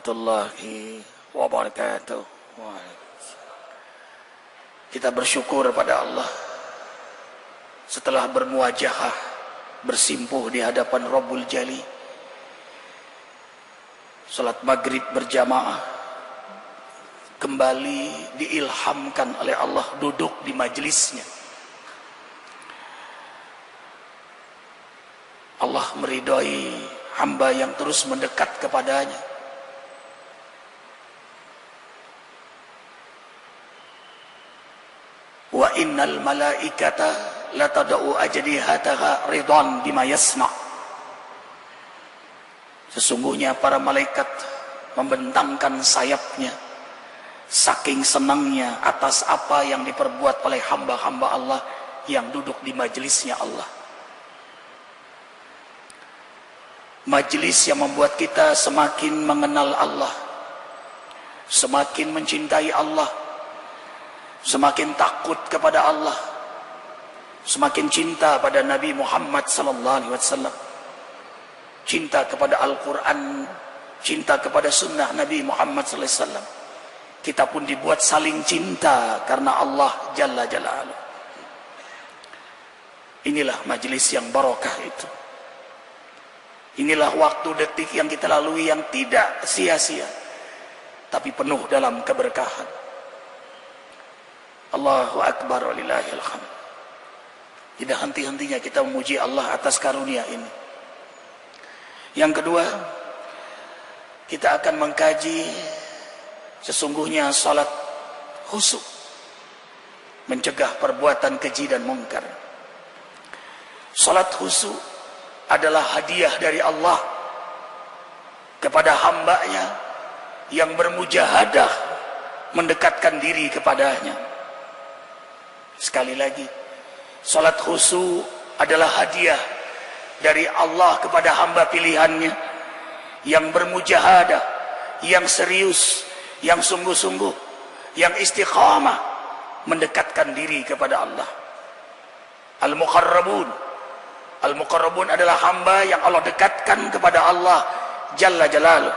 warahmatullahi wabarakatuh. Kita bersyukur pada Allah setelah bermuajahah, bersimpuh di hadapan Rabbul Jali, salat maghrib berjamaah, kembali diilhamkan oleh Allah duduk di majelisnya. Allah meridhai hamba yang terus mendekat kepadanya. Wa innal malaikata latada'u ajnihataha ridwan bima yasna'. Sesungguhnya para malaikat membentangkan sayapnya saking senangnya atas apa yang diperbuat oleh hamba-hamba Allah yang duduk di majelisnya Allah. Majelis yang membuat kita semakin mengenal Allah, semakin mencintai Allah, semakin takut kepada Allah, semakin cinta pada Nabi Muhammad SAW, cinta kepada Al-Quran, cinta kepada sunnah Nabi Muhammad SAW. Kita pun dibuat saling cinta karena Allah Jalla Jalaluh. Inilah majelis yang barokah itu. Inilah waktu detik yang kita lalui yang tidak sia-sia, tapi penuh dalam keberkahan. Allahu Akbar walillahil hamd. Tidak henti-hentinya kita memuji Allah atas karunia ini. Yang kedua, kita akan mengkaji sesungguhnya salat khusyuk mencegah perbuatan keji dan mungkar. Salat khusyuk adalah hadiah dari Allah kepada hambanya yang bermujahadah mendekatkan diri kepadanya. Sekali lagi, salat khusyuk adalah hadiah dari Allah kepada hamba pilihannya yang bermujahadah, yang serius, yang sungguh-sungguh, yang istiqamah mendekatkan diri kepada Allah. Al-Muqarrabun adalah hamba yang Allah dekatkan kepada Allah Jalla Jalaluh,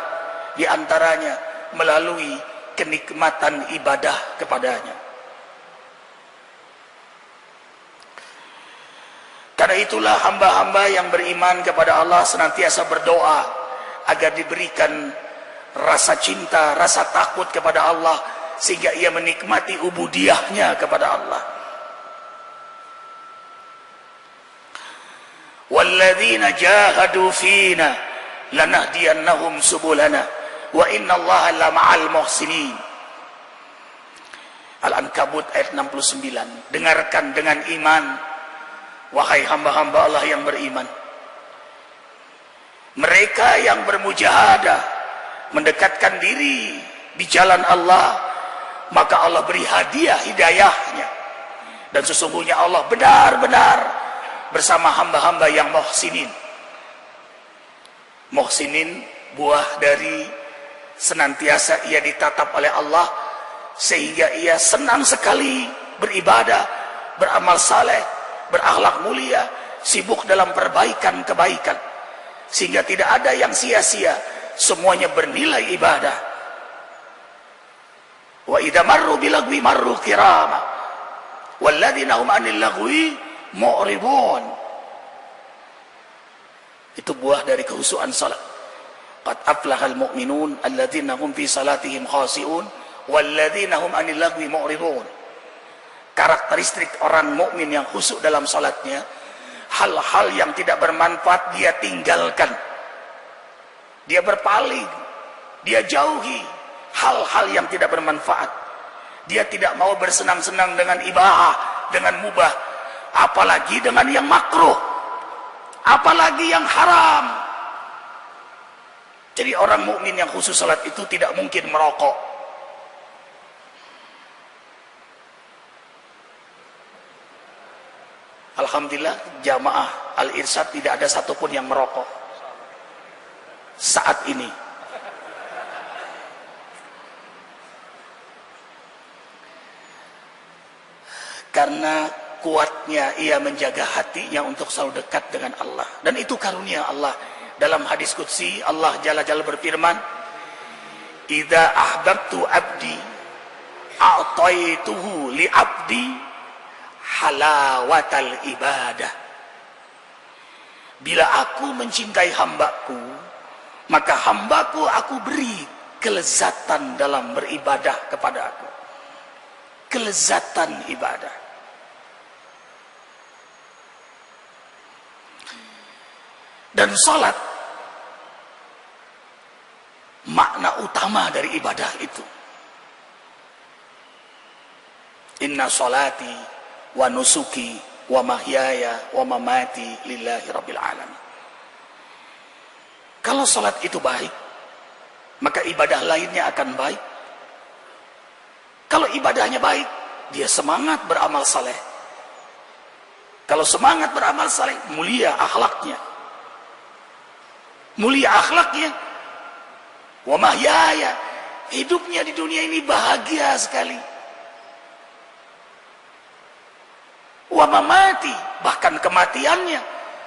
di antaranya melalui kenikmatan ibadah kepadanya. Karena itulah hamba-hamba yang beriman kepada Allah senantiasa berdoa agar diberikan rasa cinta, rasa takut kepada Allah, sehingga ia menikmati ubudiyahnya kepada Allah. Walladzina jahadu fina lanahdiyannahum subulana wa innallaha lama'al muhsinin. Al-Ankabut ayat 69. Dengarkan dengan iman, wahai hamba-hamba Allah yang beriman. Mereka yang bermujahadah mendekatkan diri di jalan Allah, maka Allah beri hadiah hidayahnya. Dan sesungguhnya Allah benar-benar bersama hamba-hamba yang muhsinin. Muhsinin buah dari senantiasa ia ditatap oleh Allah, sehingga ia senang sekali beribadah, beramal saleh, berakhlak mulia, sibuk dalam perbaikan-kebaikan, sehingga tidak ada yang sia-sia, semuanya bernilai ibadah. Wa idza marru bilagwi marru kirama walladzina hum 'anil lagwi mu'ridun. Itu buah dari kehusuan salat. Qad aflahal mu'minun alladzina hum fi salatihim khashi'un walladzina hum 'anil lagwi mu'ridun. Karakteristik orang mukmin yang khusyuk dalam salatnya, hal-hal yang tidak bermanfaat dia tinggalkan, dia berpaling, dia jauhi hal-hal yang tidak bermanfaat. Dia tidak mau bersenang-senang dengan ibahah, dengan mubah, apalagi dengan yang makruh, apalagi yang haram. Jadi orang mukmin yang khusyuk salat itu tidak mungkin merokok. Alhamdulillah jamaah Al-Irsyad tidak ada satupun yang merokok saat ini. Karena kuatnya ia menjaga hatinya untuk selalu dekat dengan Allah. Dan itu karunia Allah. Dalam hadis qudsi Allah Jalla Jalla berfirman, idza ahbabtu abdi a'taituhu li abdi halawatal ibadah. Bila aku mencintai hambaku, maka hambaku aku beri kelezatan dalam beribadah kepada aku. Kelezatan ibadah. Dan salat, makna utama dari ibadah itu. Inna salati wa nusuki wa mahyaya wa mamati lillahi rabbil alamin. Kalau salat itu baik, maka ibadah lainnya akan baik. Kalau ibadahnya baik, dia semangat beramal saleh. Kalau semangat beramal saleh, mulia akhlaknya. Mulia akhlaknya. Wa mahyaya, hidupnya di dunia ini bahagia sekali. Wa mamati, bahkan kematiannya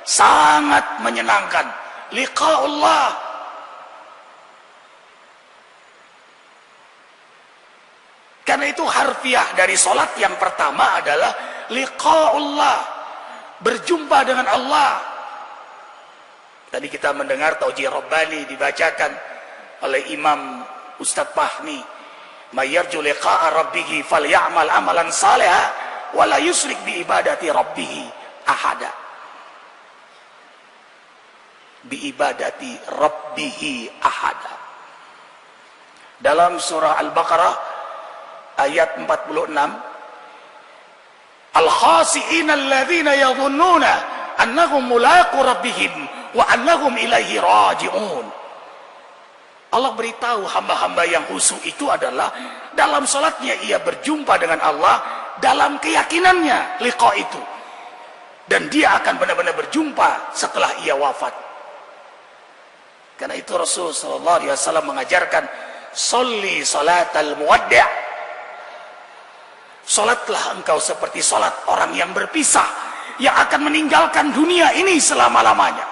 sangat menyenangkan. Liqa'ullah. Karena itu harfiah dari solat yang pertama adalah liqa'ullah, berjumpa dengan Allah. Tadi kita mendengar Tauji Rabbani dibacakan oleh Imam Ustadz Fahmi, mayyarju liqa'a rabbihi falyamal amalan saliha wa la yusrik bi ibadati rabbihi ahada. Bi ibadati rabbihi ahada. Dalam surah Al-Baqarah ayat 46, al-khasi'ina alladhina yadhunnuna annahum mulaqu rabbihim wa annahum ilaihi raji'un. Allah beritahu hamba-hamba yang khusyuk itu adalah dalam salatnya ia berjumpa dengan Allah dalam keyakinannya liqa itu, dan dia akan benar-benar berjumpa setelah ia wafat. Karena itu Rasul sallallahu alaihi wasallam mengajarkan sholli salatal muwaddi'. Salatlah engkau seperti salat orang yang berpisah, yang akan meninggalkan dunia ini selama-lamanya.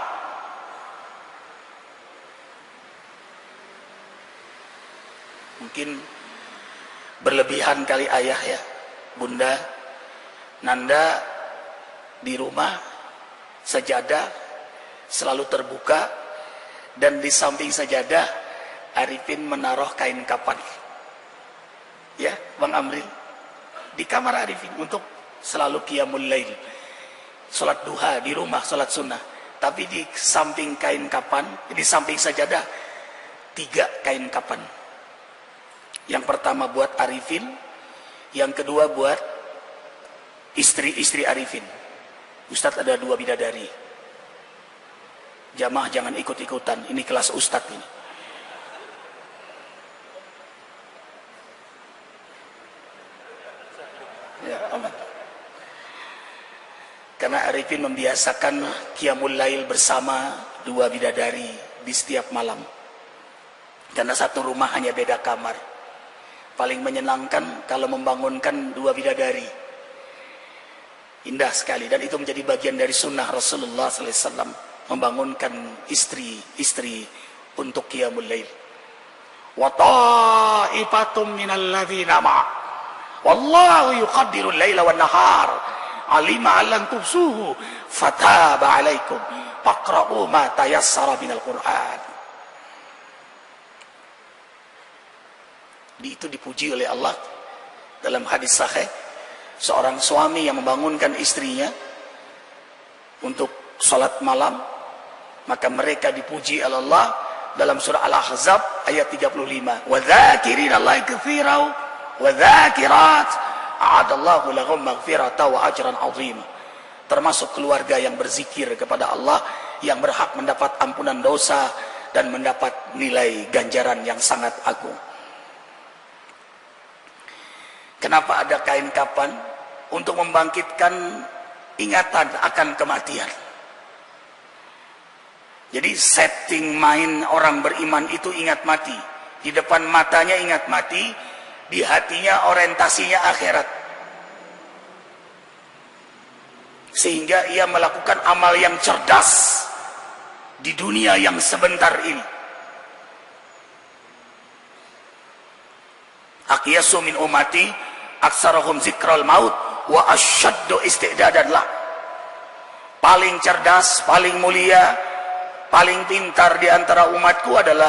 Mungkin berlebihan kali ayah ya, bunda, nanda di rumah sajadah selalu terbuka, dan di samping sajadah Arifin menaruh kain kapan. Ya, Bang Amril, di kamar Arifin untuk selalu qiyamul lail, salat duha di rumah, salat sunnah. Tapi di samping kain kapan, di samping sajadah 3 kain kapan. Yang pertama buat Arifin, yang kedua buat istri-istri Arifin. Ustadz ada 2 bidadari. Jamaah jangan ikut-ikutan, ini kelas Ustadz ini. Ya, aman. Karena Arifin membiasakan qiyamul lail bersama 2 bidadari di setiap malam. Karena satu rumah hanya beda kamar. Paling menyenangkan kalau membangunkan 2 bidadari. Indah sekali, dan itu menjadi bagian dari sunnah Rasulullah SAW, membangunkan istri-istri untuk qiyamul lail. Wa ta'ifatum minal ladzina ma'a wallahu yuqaddirul laila wan nahar alima allan tubsuhu fataba alaikum faqra'u ma tayassara minal Qur'an. Itu dipuji oleh Allah dalam hadis sahih, seorang suami yang membangunkan istrinya untuk salat malam, maka mereka dipuji oleh Allah dalam surah Al-Ahzab ayat 35. Wa dzakirina Allaha katsiran wa dzakirat a'adallahu lahum maghfiratan wa ajran 'azima. Termasuk keluarga yang berzikir kepada Allah yang berhak mendapat ampunan dosa dan mendapat nilai ganjaran yang sangat agung. Kenapa ada kain kapan? Untuk membangkitkan ingatan akan kematian. Jadi setting main orang beriman itu ingat mati. Di depan matanya ingat mati, di hatinya orientasinya akhirat. Sehingga ia melakukan amal yang cerdas di dunia yang sebentar ini. Aqyasu min ummati aksarahum zikral maut wa asyaddu isti'dadan lah. Paling cerdas, paling mulia, paling pintar di antara umatku adalah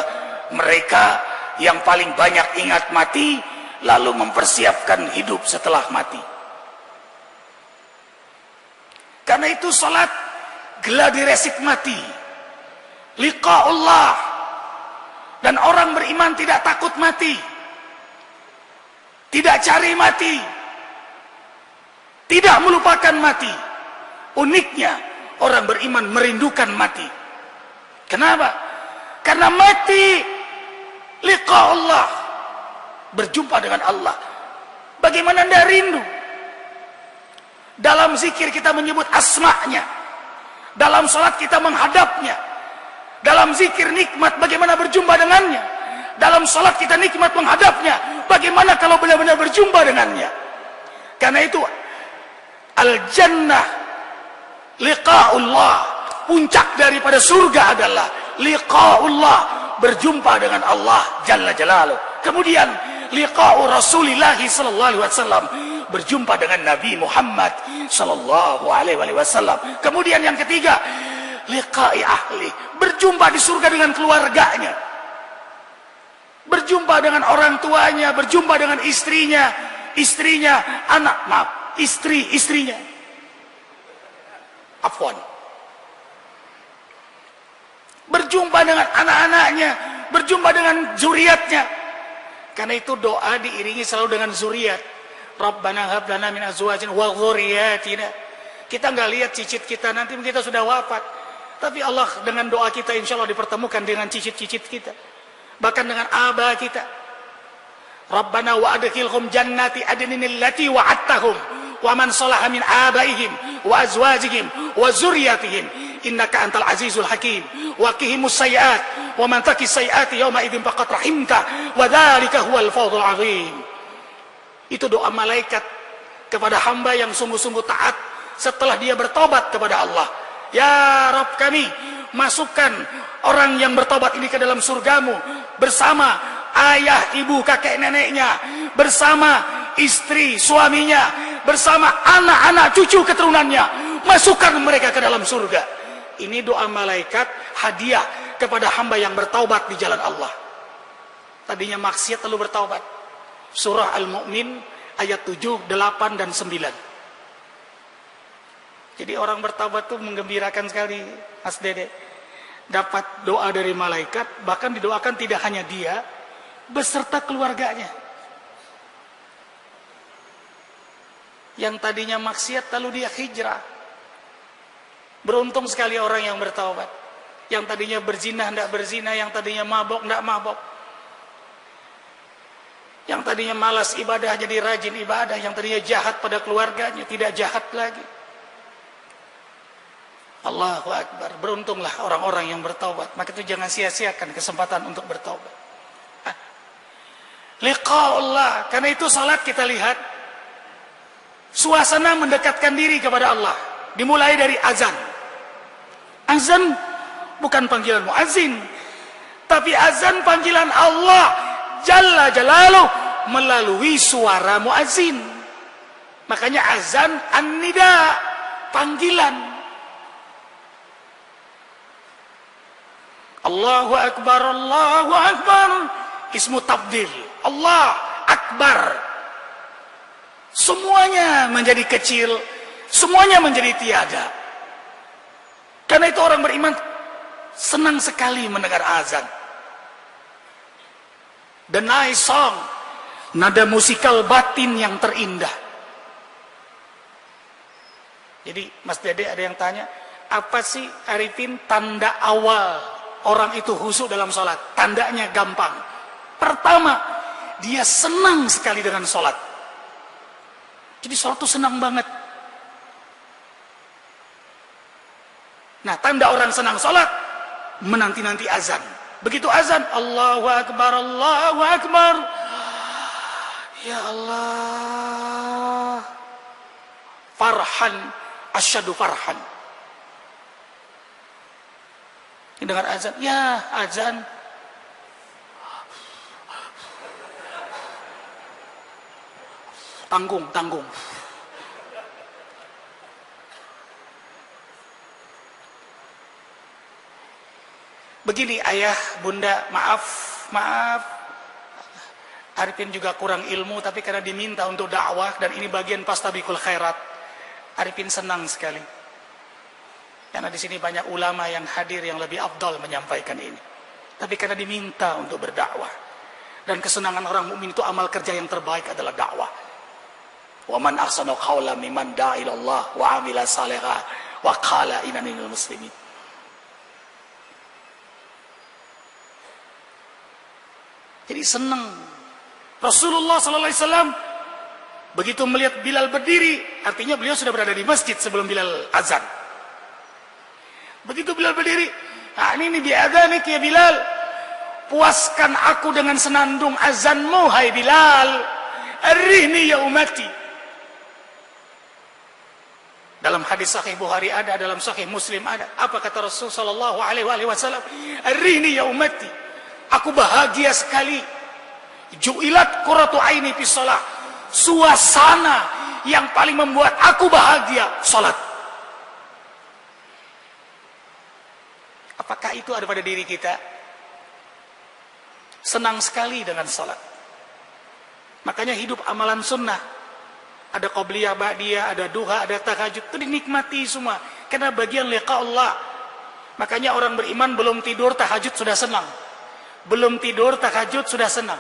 mereka yang paling banyak ingat mati lalu mempersiapkan hidup setelah mati. Karena itu salat gladi resik mati, liqa'ullah, dan orang beriman tidak takut mati, tidak cari mati, tidak melupakan mati. Uniknya orang beriman merindukan mati. Kenapa? Karena mati liqa'ullah, berjumpa dengan Allah. Bagaimana Anda rindu? Dalam zikir kita menyebut asma'nya, dalam salat kita menghadapnya, dalam zikir nikmat bagaimana berjumpa dengannya, dalam salat kita nikmat menghadapnya, bagaimana kalau benar-benar berjumpa dengannya. Karena itu al-jannah liqa'ullah, puncak daripada surga adalah liqa'ullah, berjumpa dengan Allah Jalla Jalaluh. Kemudian liqa'u Rasulillah sallallahu alaihi wasallam, berjumpa dengan Nabi Muhammad sallallahu alaihi wasallam. Kemudian yang ketiga, liqa'i ahli, berjumpa di surga dengan keluarganya, berjumpa dengan orang tuanya, berjumpa dengan istrinya, istrinya. Afwan. Berjumpa dengan anak-anaknya, berjumpa dengan zuriatnya. Karena itu doa diiringi selalu dengan zuriat. Rabbana hab lana min azwajina wa dzurriyyatina. Kita nggak lihat cicit kita, nanti kita sudah wafat. Tapi Allah dengan doa kita insya Allah dipertemukan dengan cicit-cicit kita. Bahkan dengan aba kita. Rabbana wa adkhilhum jannati adnin allati wa'adtahum wa man salaha min abaihim wa azwajihim wa dzurriyyatihim innaka antal azizul hakim wa qihimus sayyi'at wa man taqis sayyi'ati yawma idzin faqad rahimta wa dzalika huwal fawzul azim. Itu doa malaikat kepada hamba yang sungguh-sungguh taat setelah dia bertobat kepada Allah. Ya Rabb kami, masukkan orang yang bertobat ini ke dalam surgamu bersama ayah, ibu, kakek, neneknya, bersama istri, suaminya, bersama anak-anak, cucu, keturunannya. Masukkan mereka ke dalam surga. Ini doa malaikat hadiah kepada hamba yang bertaubat di jalan Allah. Tadinya maksiat lalu bertaubat. Surah Al-Mu'min ayat 7, 8, dan 9. Jadi orang bertaubat itu menggembirakan sekali, Mas Dede. Dapat doa dari malaikat, bahkan didoakan tidak hanya dia, beserta keluarganya. Yang tadinya maksiat lalu dia hijrah. Beruntung sekali orang yang bertaubat. Yang tadinya berzina tidak berzina, yang tadinya mabok tidak mabok. Yang tadinya malas ibadah jadi rajin ibadah, yang tadinya jahat pada keluarganya tidak jahat lagi. Allahu Akbar. Beruntunglah orang-orang yang bertaubat. Maka itu jangan sia-siakan kesempatan untuk bertaubat. Liqa'ullah. Karena itu salat kita lihat suasana mendekatkan diri kepada Allah. Dimulai dari azan. Azan bukan panggilan muazzin, tapi azan panggilan Allah Jalla Jalaluh melalui suara muazzin. Makanya azan an-nida, panggilan. Allahu Akbar, Allahu Akbar, ismu tabdil. Allah Akbar. Semuanya menjadi kecil, semuanya menjadi tiada. Karena itu orang beriman senang sekali mendengar azan. The nice song, nada musikal batin yang terindah. Jadi Mas Dede ada yang tanya, apa sih Arifin tanda awal orang itu khusyuk dalam sholat? Tandanya gampang. Pertama, dia senang sekali dengan sholat. Jadi sholat itu senang banget. Nah, tanda orang senang sholat, menanti-nanti azan. Begitu azan, Allahu Akbar, Allahu Akbar. Ya Allah. Farhan, asyadu farhan. Dengar azan, ya azan. tanggung. Begini ayah, bunda, maaf, Arifin juga kurang ilmu, tapi karena diminta untuk dakwah dan ini bagian fastabiqul khairat, Arifin senang sekali. Karena di sini banyak ulama yang hadir yang lebih afdal menyampaikan ini. Tapi karena diminta untuk berdakwah, dan kesenangan orang mukmin itu amal kerja yang terbaik adalah dakwah. Wa man ahsanu qawlan mimman da'a ila Allah wa 'amila shalihan wa qala innani minal muslimin. Jadi senang. Rasulullah sallallahu alaihi wasallam begitu melihat Bilal berdiri, artinya beliau sudah berada di masjid sebelum Bilal azan. Begitu Bilal berdiri, nah ini bi'adzanik ya Bilal, puaskan aku dengan senandung azanmu hai Bilal, arihni ya umati. Dalam hadis sahih Bukhari ada, dalam sahih Muslim ada. Apa kata Rasul sallallahu alaihi wasallam? Arihni ya umati, aku bahagia sekali. Ju'ilat qurratu aini fi shalah, suasana yang paling membuat aku bahagia salat. Apakah itu ada pada diri kita? Senang sekali dengan salat. Makanya hidup amalan sunnah. Ada qabliyah, ba'diyah, ada duha, ada tahajud, itu dinikmati semua karena bagian liqa Allah. Makanya orang beriman belum tidur tahajud sudah senang. Belum tidur tahajud sudah senang.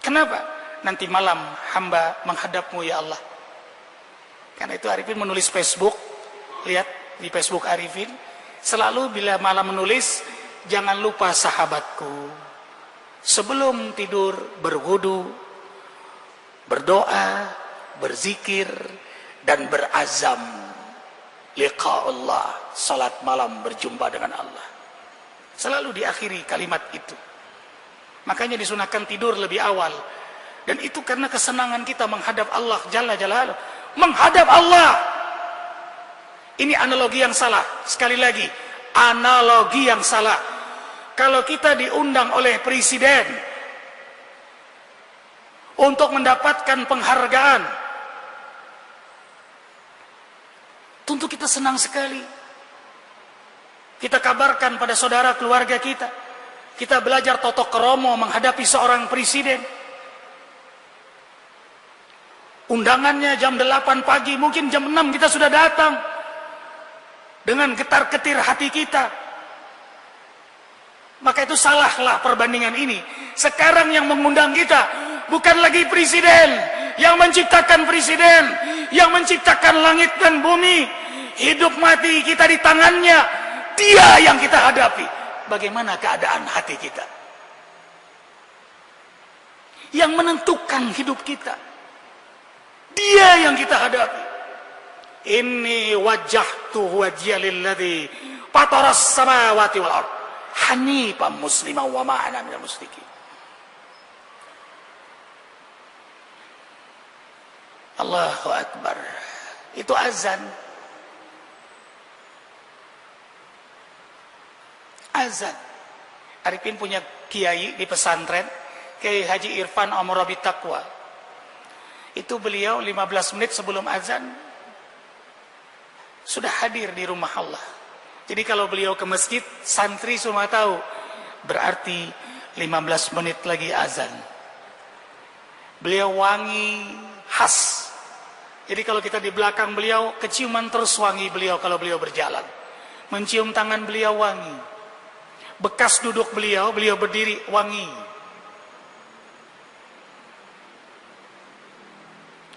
Kenapa? Nanti malam hamba menghadapmu ya Allah. Karena itu Arifin menulis Facebook. Lihat di Facebook Arifin, selalu bila malam menulis, jangan lupa sahabatku, sebelum tidur berwudu, berdoa, berzikir, dan berazam liqa Allah, salat malam berjumpa dengan Allah. Selalu diakhiri kalimat itu. Makanya disunahkan tidur lebih awal. Dan itu karena kesenangan kita menghadap Allah Jalla Jalaluh. Menghadap Allah. Ini analogi yang salah. Sekali lagi, analogi yang salah. Kalau kita diundang oleh presiden untuk mendapatkan penghargaan, tentu kita senang sekali. Kita kabarkan pada saudara keluarga kita. Kita belajar toto kromo menghadapi seorang presiden. Undangannya jam 8 pagi, mungkin jam 6 kita sudah datang. Dengan getar-getir hati kita. Maka itu salahlah perbandingan ini. Sekarang yang mengundang kita bukan lagi presiden, yang menciptakan presiden, yang menciptakan langit dan bumi. Hidup mati kita di tangannya. Dia yang kita hadapi. Bagaimana keadaan hati kita? Yang menentukan hidup kita. Dia yang kita hadapi. Inni wajjahtu wajhiya lilladzi fataras samawati wal ardh hanifan musliman wa ma ana minal musyrikin. Allahu akbar. Itu azan. Azan. Arifin punya kiai di pesantren, Kiai Haji Irfan Amrobi Taqwa. Itu beliau 15 menit sebelum azan sudah hadir di rumah Allah. Jadi kalau beliau ke masjid, santri semua tahu, berarti 15 menit lagi azan. Beliau wangi khas. Jadi kalau kita di belakang beliau, keciuman terus wangi beliau kalau beliau berjalan. Mencium tangan beliau wangi. Bekas duduk beliau berdiri wangi.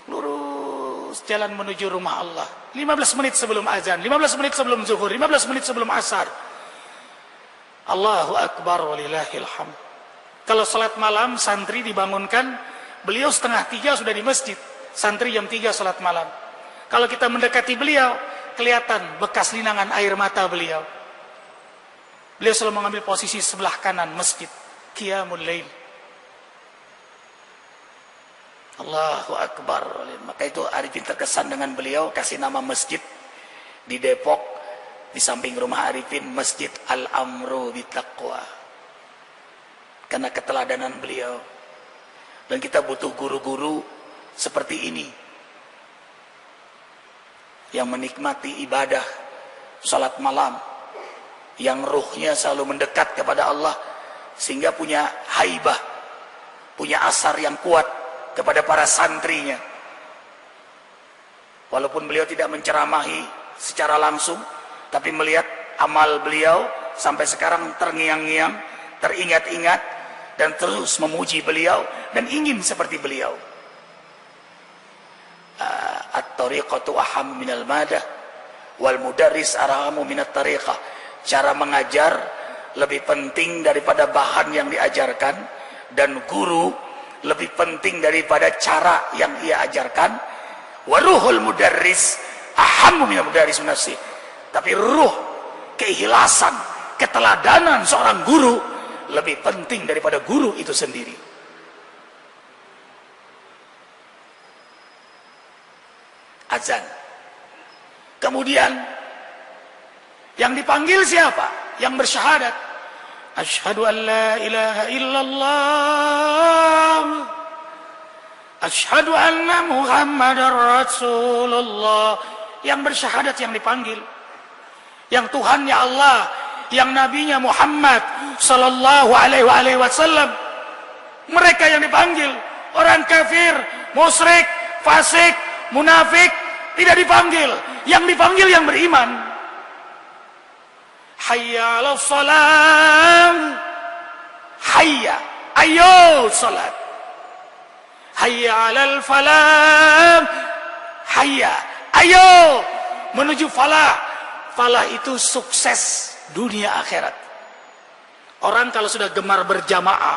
Lurus jalan menuju rumah Allah. 15 menit sebelum azan, 15 menit sebelum zuhur, 15 menit sebelum asar. Allahu akbar walillahil hamd. Kalau salat malam santri dibangunkan, beliau 2:30 sudah di masjid. Santri jam 3 salat malam. Kalau kita mendekati beliau, kelihatan bekas linangan air mata beliau. Beliau selalu mengambil posisi sebelah kanan masjid. Qiyamul Lail. Allahu Akbar. Maka itu Arifin terkesan dengan beliau, kasih nama masjid di Depok, di samping rumah Arifin, Masjid Al-Amru Bitaqwa. Karena keteladanan beliau. Dan kita butuh guru-guru seperti ini yang menikmati ibadah salat malam, yang ruhnya selalu mendekat kepada Allah, sehingga punya haibah, punya asar yang kuat kepada para santrinya. Walaupun beliau tidak menceramahi secara langsung, tapi melihat amal beliau sampai sekarang terngiang-ngiang, teringat-ingat, dan terus memuji beliau dan ingin seperti beliau. At-tariqatu aham minal madah wal mudarris arahamu minat tariqah. Cara mengajar lebih penting daripada bahan yang diajarkan, dan guru lebih penting daripada cara yang ia ajarkan. Wa ruhul mudarris ahammu minal mudarris nafsi. Tapi ruh, keikhlasan, keteladanan seorang guru lebih penting daripada guru itu sendiri. Azan. Kemudian yang dipanggil siapa? Yang bersyahadat. Asyhadu an la ilaha illallah. Asyhadu anna Muhammadar Rasulullah. Yang bersyahadat yang dipanggil. Yang Tuhannya Allah, yang nabinya Muhammad sallallahu alaihi wasallam. Mereka yang dipanggil. Orang kafir, musyrik, fasik, munafik tidak dipanggil. Yang dipanggil yang beriman. Hayya 'alas salam. Hayya, ayo salat. Hayya 'alal falah. Hayya, ayo menuju falah. Falah itu sukses dunia akhirat. Orang kalau sudah gemar berjamaah,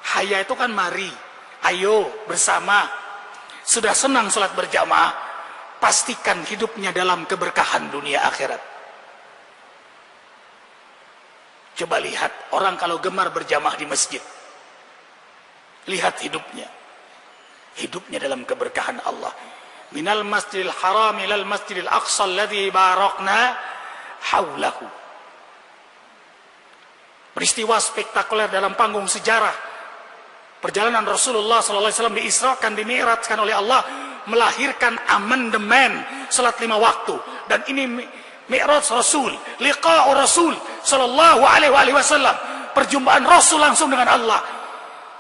hayya itu kan mari, ayo bersama. Sudah senang sholat berjamaah, pastikan hidupnya dalam keberkahan dunia akhirat. Coba lihat orang kalau gemar berjamaah di masjid, lihat hidupnya. Hidupnya dalam keberkahan Allah. Minal masjidil haram ilal masjidil aqsa alladhi barakna haulahu. Peristiwa spektakuler dalam panggung sejarah. Perjalanan Rasulullah SAW diisrakan, dimi'rajkan oleh Allah, melahirkan amandemen salat 5 waktu. Dan ini mi'raj Rasul, liqa'u Rasul sallallahu alaihi wasallam, perjumpaan Rasul langsung dengan Allah.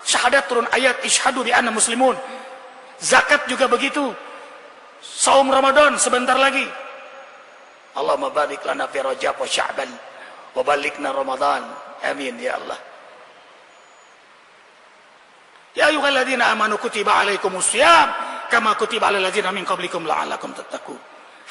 Syahadat turun ayat isyhadu bi anna muslimun. Zakat juga begitu. Saum Ramadan sebentar lagi. Allahumma barik lana fi Rajab wa Sya'ban wa balikna Ramadan. Amin ya Allah. Ya ayyuhalladzina amanu kutiba alaikumusiyam kama kutiba alal ladzina min qablikum la'allakum tattaqun.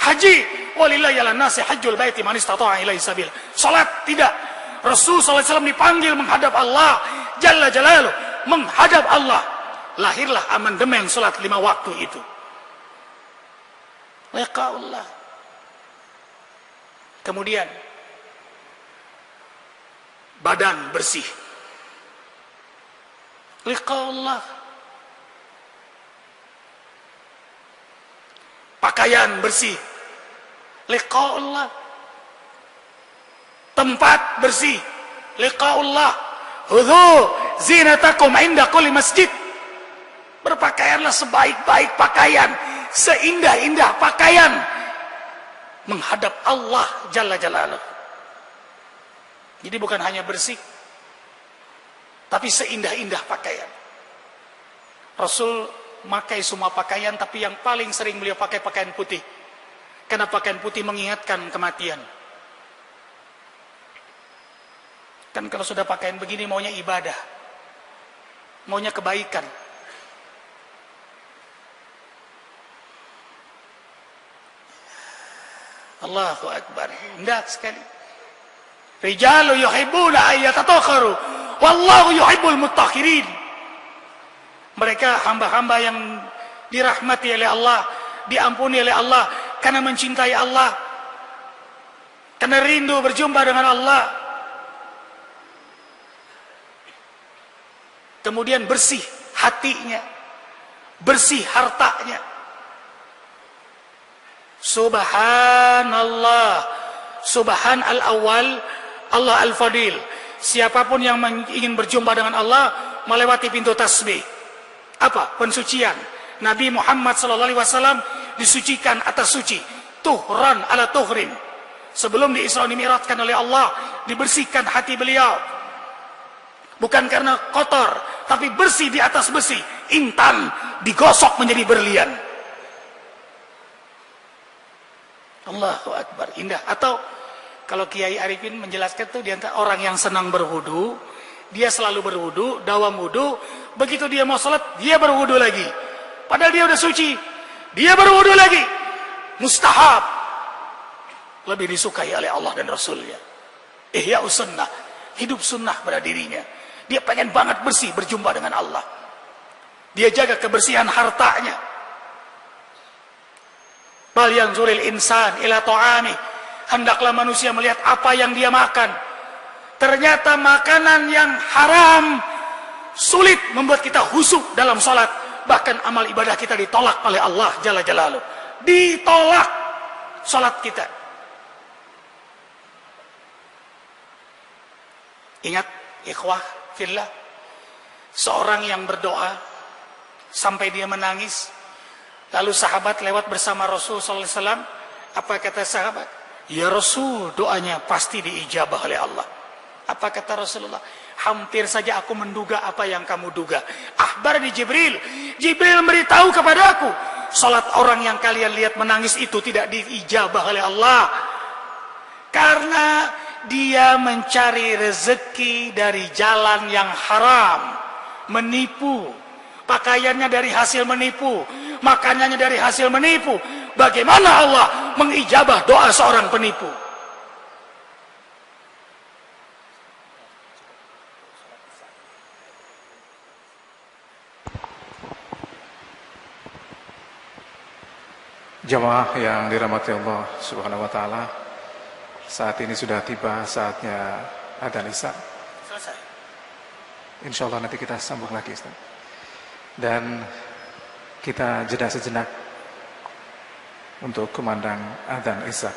Haji walillahi 'alan nasi hajjul baiti man istata'a ilaihi sabila. Salat tidak. Rasul sallallahu alaihi wasallam dipanggil menghadap Allah jalla jalaluhu, menghadap Allah. Lahirlah amandemen salat 5 waktu itu. Liqa'ullah. Kemudian badan bersih. Liqa'ullah. Pakaian bersih. Liqa'ullah. Tempat bersih. Liqa'ullah. Hudhu zinatakum inda kulli masjid. Berpakaianlah sebaik-baik pakaian, seindah-indah pakaian menghadap Allah Jalla Jalaluh. Jadi bukan hanya bersih, tapi seindah-indah pakaian. Rasul memakai semua pakaian, tapi yang paling sering beliau pakai pakaian putih. Karena pakaian putih mengingatkan kematian. Kan kalau sudah pakaian begini maunya ibadah, maunya kebaikan. Allahu Akbar. Indah sekali. Rijalu yuhibbuna ayyatatahharu wallahu yuhibbul mutahhirin. Mereka hamba-hamba yang dirahmati oleh Allah, diampuni oleh Allah karena mencintai Allah, karena rindu berjumpa dengan Allah. Kemudian bersih hatinya, bersih hartanya. Subhanallah, Subhan al-awwal, Allah al-fadil. Siapapun yang ingin berjumpa dengan Allah melewati pintu tasbih, Apa? Pensucian. Nabi Muhammad SAW disucikan atas suci. Tuhran ala tuhrin. Sebelum di-Isra Mi'rajkan oleh Allah, dibersihkan hati beliau. Bukan karena kotor, tapi bersih di atas besi. Intan digosok menjadi berlian. Allahu Akbar, indah. Atau kalau Kiai Arifin menjelaskan tuh, dia orang yang senang berwudu, dia selalu berwudu, dawam wudu, begitu dia mau sholat, dia berwudu lagi. Padahal dia udah suci, dia berwudu lagi. Mustahab. Lebih disukai oleh Allah dan Rasulnya. Ihya sunnah, hidup sunnah pada dirinya. Dia pengen banget bersih, berjumpa dengan Allah. Dia jaga kebersihan hartanya. Bal yanzuril insan ila ta'ami. Hendaklah manusia melihat apa yang dia makan. Ternyata makanan yang haram sulit membuat kita khusyuk dalam salat. Bahkan amal ibadah kita ditolak oleh Allah Jalla Jalaluh. Ditolak salat kita. Ingat, ikhwah fillah, seorang yang berdoa sampai dia menangis, lalu sahabat lewat bersama Rasul SAW. Apa kata sahabat? Ya Rasul, doanya pasti diijabah oleh Allah. Apa kata Rasulullah? Hampir saja aku menduga apa yang kamu duga. Akhbar di Jibril. Jibril memberitahu kepada aku, salat orang yang kalian lihat menangis itu tidak diijabah oleh Allah. Karena dia mencari rezeki dari jalan yang haram, menipu. Pakaiannya dari hasil menipu, makanannya dari hasil menipu. Bagaimana Allah mengijabah doa seorang penipu? Jamaah yang dirahmati Allah Subhanahu wa taala, saat ini sudah tiba saatnya adzan Isya. Selesai. Insya Allah nanti kita sambung lagi, Ustaz. Dan kita jeda sejenak untuk kumandang adzan Isya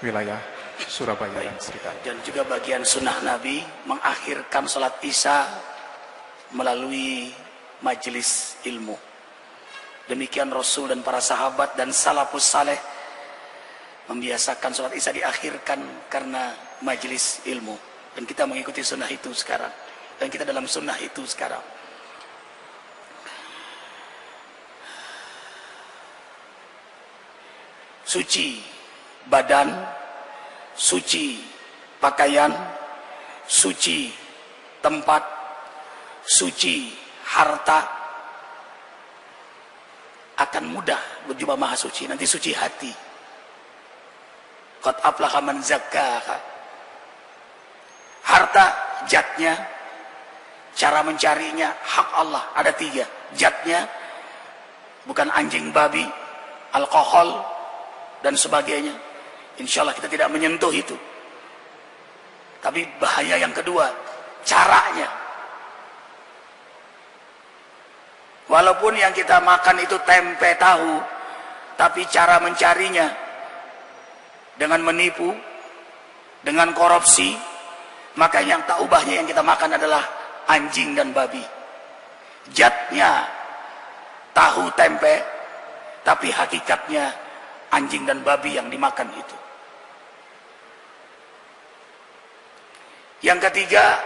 wilayah Surabaya dan sekitar. Dan juga bagian sunnah Nabi mengakhirkan sholat Isya melalui majelis ilmu. Demikian Rasul dan para sahabat dan salafus saleh membiasakan sholat Isya diakhirkan karena majelis ilmu. Dan kita mengikuti sunnah itu sekarang. Dan kita dalam sunnah itu sekarang. Suci badan, suci pakaian, suci tempat, suci harta, akan mudah berjumpa Maha Suci. Nanti suci hati. Qad aflaha man zakkaha. Harta jatnya, cara mencarinya hak Allah ada 3. Jatnya bukan anjing babi, alkohol dan sebagainya. Insya Allah kita tidak menyentuh itu. Tapi bahaya yang kedua, caranya. Walaupun yang kita makan itu tempe tahu, tapi cara mencarinya dengan menipu, dengan korupsi, maka yang tak ubahnya yang kita makan adalah anjing dan babi. Jatnya tahu tempe, tapi hakikatnya anjing dan babi yang dimakan itu. Yang ketiga,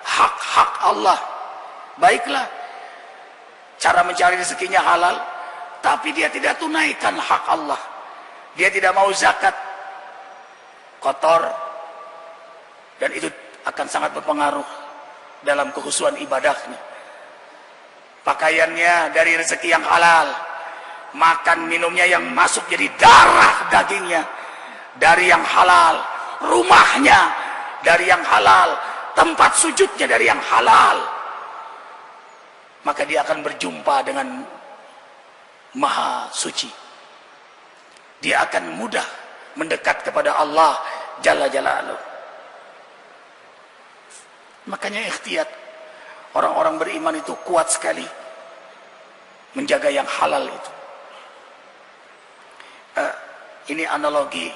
hak-hak Allah. Baiklah, cara mencari rezekinya halal, tapi dia tidak tunaikan hak Allah. Dia tidak mau zakat, kotor, dan itu akan sangat berpengaruh dalam kekhusyuan ibadahnya. Pakaiannya dari rezeki yang halal, makan minumnya yang masuk jadi darah dagingnya dari yang halal, rumahnya dari yang halal, tempat sujudnya dari yang halal, maka dia akan berjumpa dengan Maha Suci. Dia akan mudah mendekat kepada Allah Jalla Jalaluh. Makanya ikhtiyat, orang-orang beriman itu kuat sekali menjaga yang halal itu. Ini analogi,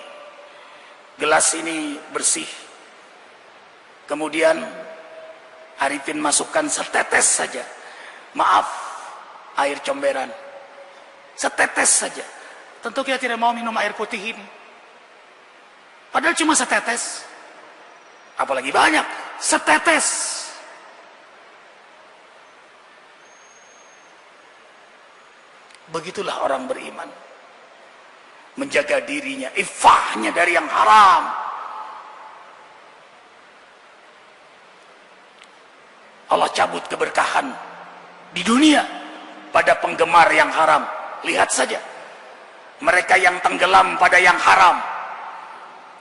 gelas ini bersih, kemudian Arifin masukkan setetes saja, maaf, air comberan. Setetes saja. Tentu kita tidak mau minum air putih ini. Padahal cuma setetes. Apalagi banyak. Setetes. Begitulah orang beriman. Menjaga dirinya, iffahnya dari yang haram. Allah cabut keberkahan di dunia pada penggemar yang haram. Lihat saja, mereka yang tenggelam pada yang haram,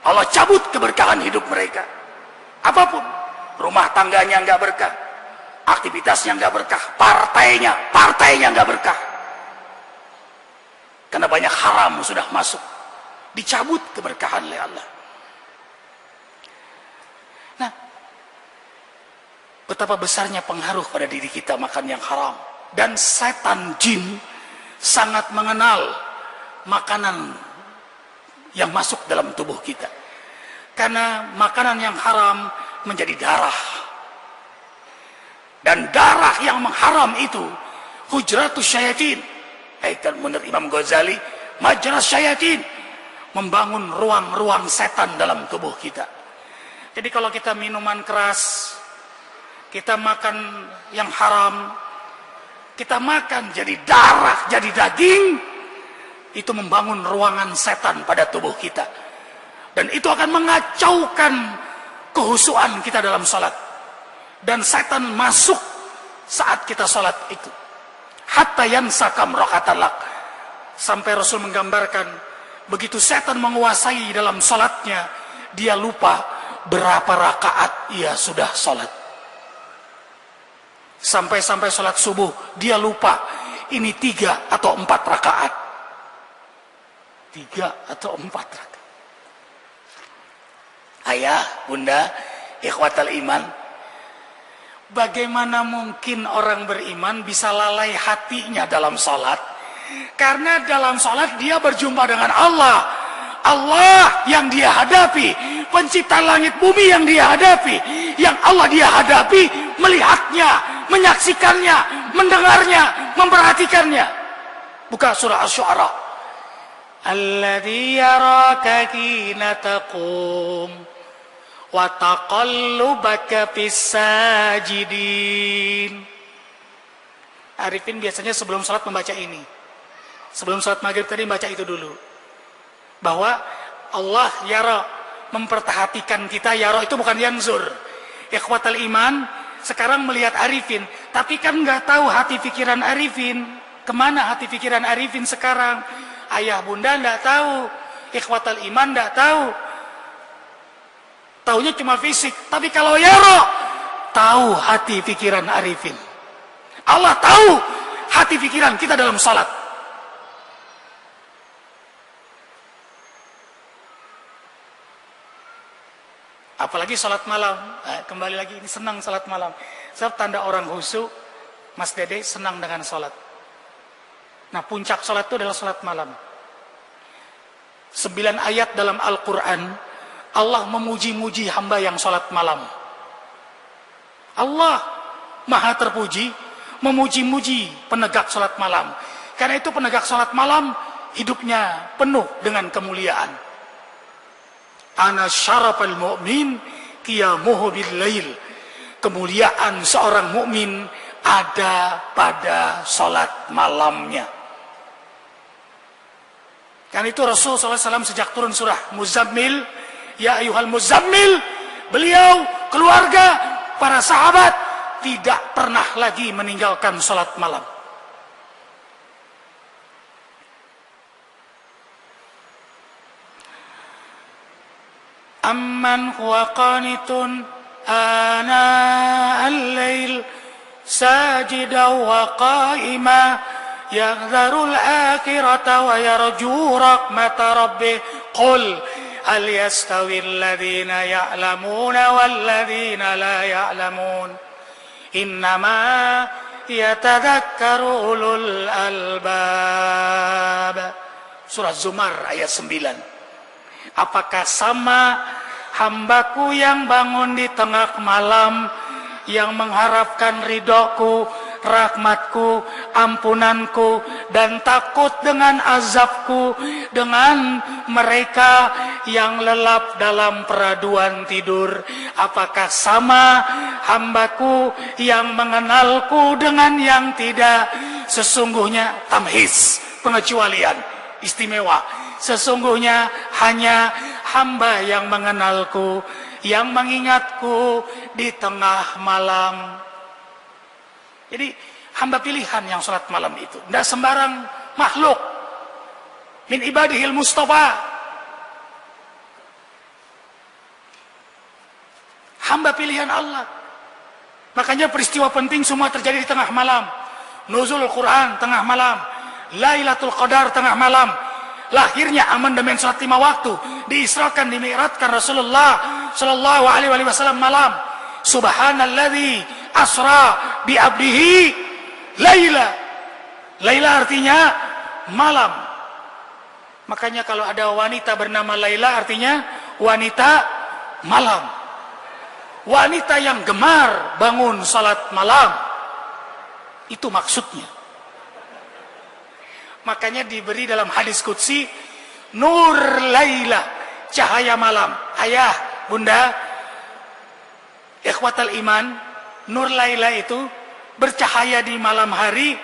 Allah cabut keberkahan hidup mereka. Apapun, rumah tangganya nggak berkah, aktivitasnya nggak berkah, partainya nggak berkah. Karena banyak haram sudah masuk, dicabut keberkahan oleh Allah. Nah, betapa besarnya pengaruh pada diri kita makan yang haram. Dan setan jin sangat mengenal makanan yang masuk dalam tubuh kita. Karena makanan yang haram menjadi darah. Dan darah yang mengharam itu hujratus syayatin. Menurut Imam Ghazali, majras syayatin, membangun ruang-ruang setan dalam tubuh kita. Jadi kalau kita minuman keras, kita makan yang haram, kita makan jadi darah, jadi daging, itu membangun ruangan setan pada tubuh kita. Dan itu akan mengacaukan kehusuan kita dalam salat. Dan setan masuk saat kita salat itu. Hatta yansakam rakatalak. Sampai Rasul menggambarkan, begitu setan menguasai dalam salatnya, dia lupa berapa rakaat ia sudah salat. Sampai salat subuh, dia lupa ini 3 atau 4 rakaat. 3 atau 4 rakaat. Ayah, bunda, ikhwatal iman, bagaimana mungkin orang beriman bisa lalai hatinya dalam salat? Karena dalam salat dia berjumpa dengan Allah. Allah yang dia hadapi, pencipta langit bumi yang dia hadapi, yang Allah dia hadapi, melihatnya, menyaksikannya, mendengarnya, memperhatikannya. Buka surah Asy-Syu'ara. Alladzi yaraka hina taqum wa taqallubaka fis sajidin. Arifin biasanya sebelum salat membaca ini. Sebelum salat maghrib tadi baca itu dulu. Bahwa Allah yara, memperhatikan kita. Yara itu bukan yanzur. Ikhwatal iman, sekarang melihat Arifin, tapi kan nggak tahu hati pikiran Arifin. Kemana hati pikiran Arifin sekarang? Ayah bunda nggak tahu, ikhwatal iman nggak tahu. Taunya cuma fisik. Tapi kalau yara, tahu hati pikiran Arifin. Allah tahu hati pikiran kita dalam salat. Apalagi salat malam. Kembali lagi, ini senang salat malam. Sebab tanda orang khusyuk, Mas Dede senang dengan salat. Nah, puncak salat itu adalah salat malam. 9 ayat dalam Al-Quran, Allah memuji-muji hamba yang salat malam. Allah maha terpuji, memuji-muji penegak salat malam. Karena itu penegak salat malam, hidupnya penuh dengan kemuliaan. Ana syarafal mu'min qiyamuhu bil lail. Kemuliaan seorang mukmin ada pada salat malamnya. Karena itu Rasulullah SAW sejak turun surah Muzammil, ya ayyuhal muzammil, beliau, keluarga, para sahabat tidak pernah lagi meninggalkan salat malam. Amman huwa qanitun ana al-lail sajidan wa qa'ima yahdharul akhirata wa yarju rahmata rabbih qul hal yastawi alladhina ya'lamuna wal ladhina la ya'lamun innama yatadhakkaru ulul albab. Surah Zumar ayat 9. Apakah sama hambaku yang bangun di tengah malam, yang mengharapkan ridhoku, rahmatku, ampunanku, dan takut dengan azabku dengan mereka yang lelap dalam peraduan tidur. Apakah sama hambaku yang mengenalku dengan yang tidak? Sesungguhnya tamhiz, pengecualian, istimewa. Sesungguhnya hanya hamba yang mengenalku, yang mengingatku di tengah malam. Jadi hamba pilihan yang sholat malam itu, tidak sembarang makhluk. Min ibadihil mustafa, hamba pilihan Allah. Makanya peristiwa penting semua terjadi di tengah malam. Nuzul Quran tengah malam, Lailatul Qadar tengah malam, lahirnya amandemen sholat 5 waktu, diisrakan, dimi'rajkan Rasulullah sallallahu alaihi wasallam malam. Subhanalladzi asra bi abdihi laila. Laila artinya malam. Makanya kalau ada wanita bernama Laila artinya wanita malam. Wanita yang gemar bangun salat malam. Itu maksudnya. Makanya diberi dalam hadis qudsi Nur Laila, cahaya malam. Ayah, bunda, ikhwatal iman, Nur Laila itu bercahaya di malam hari.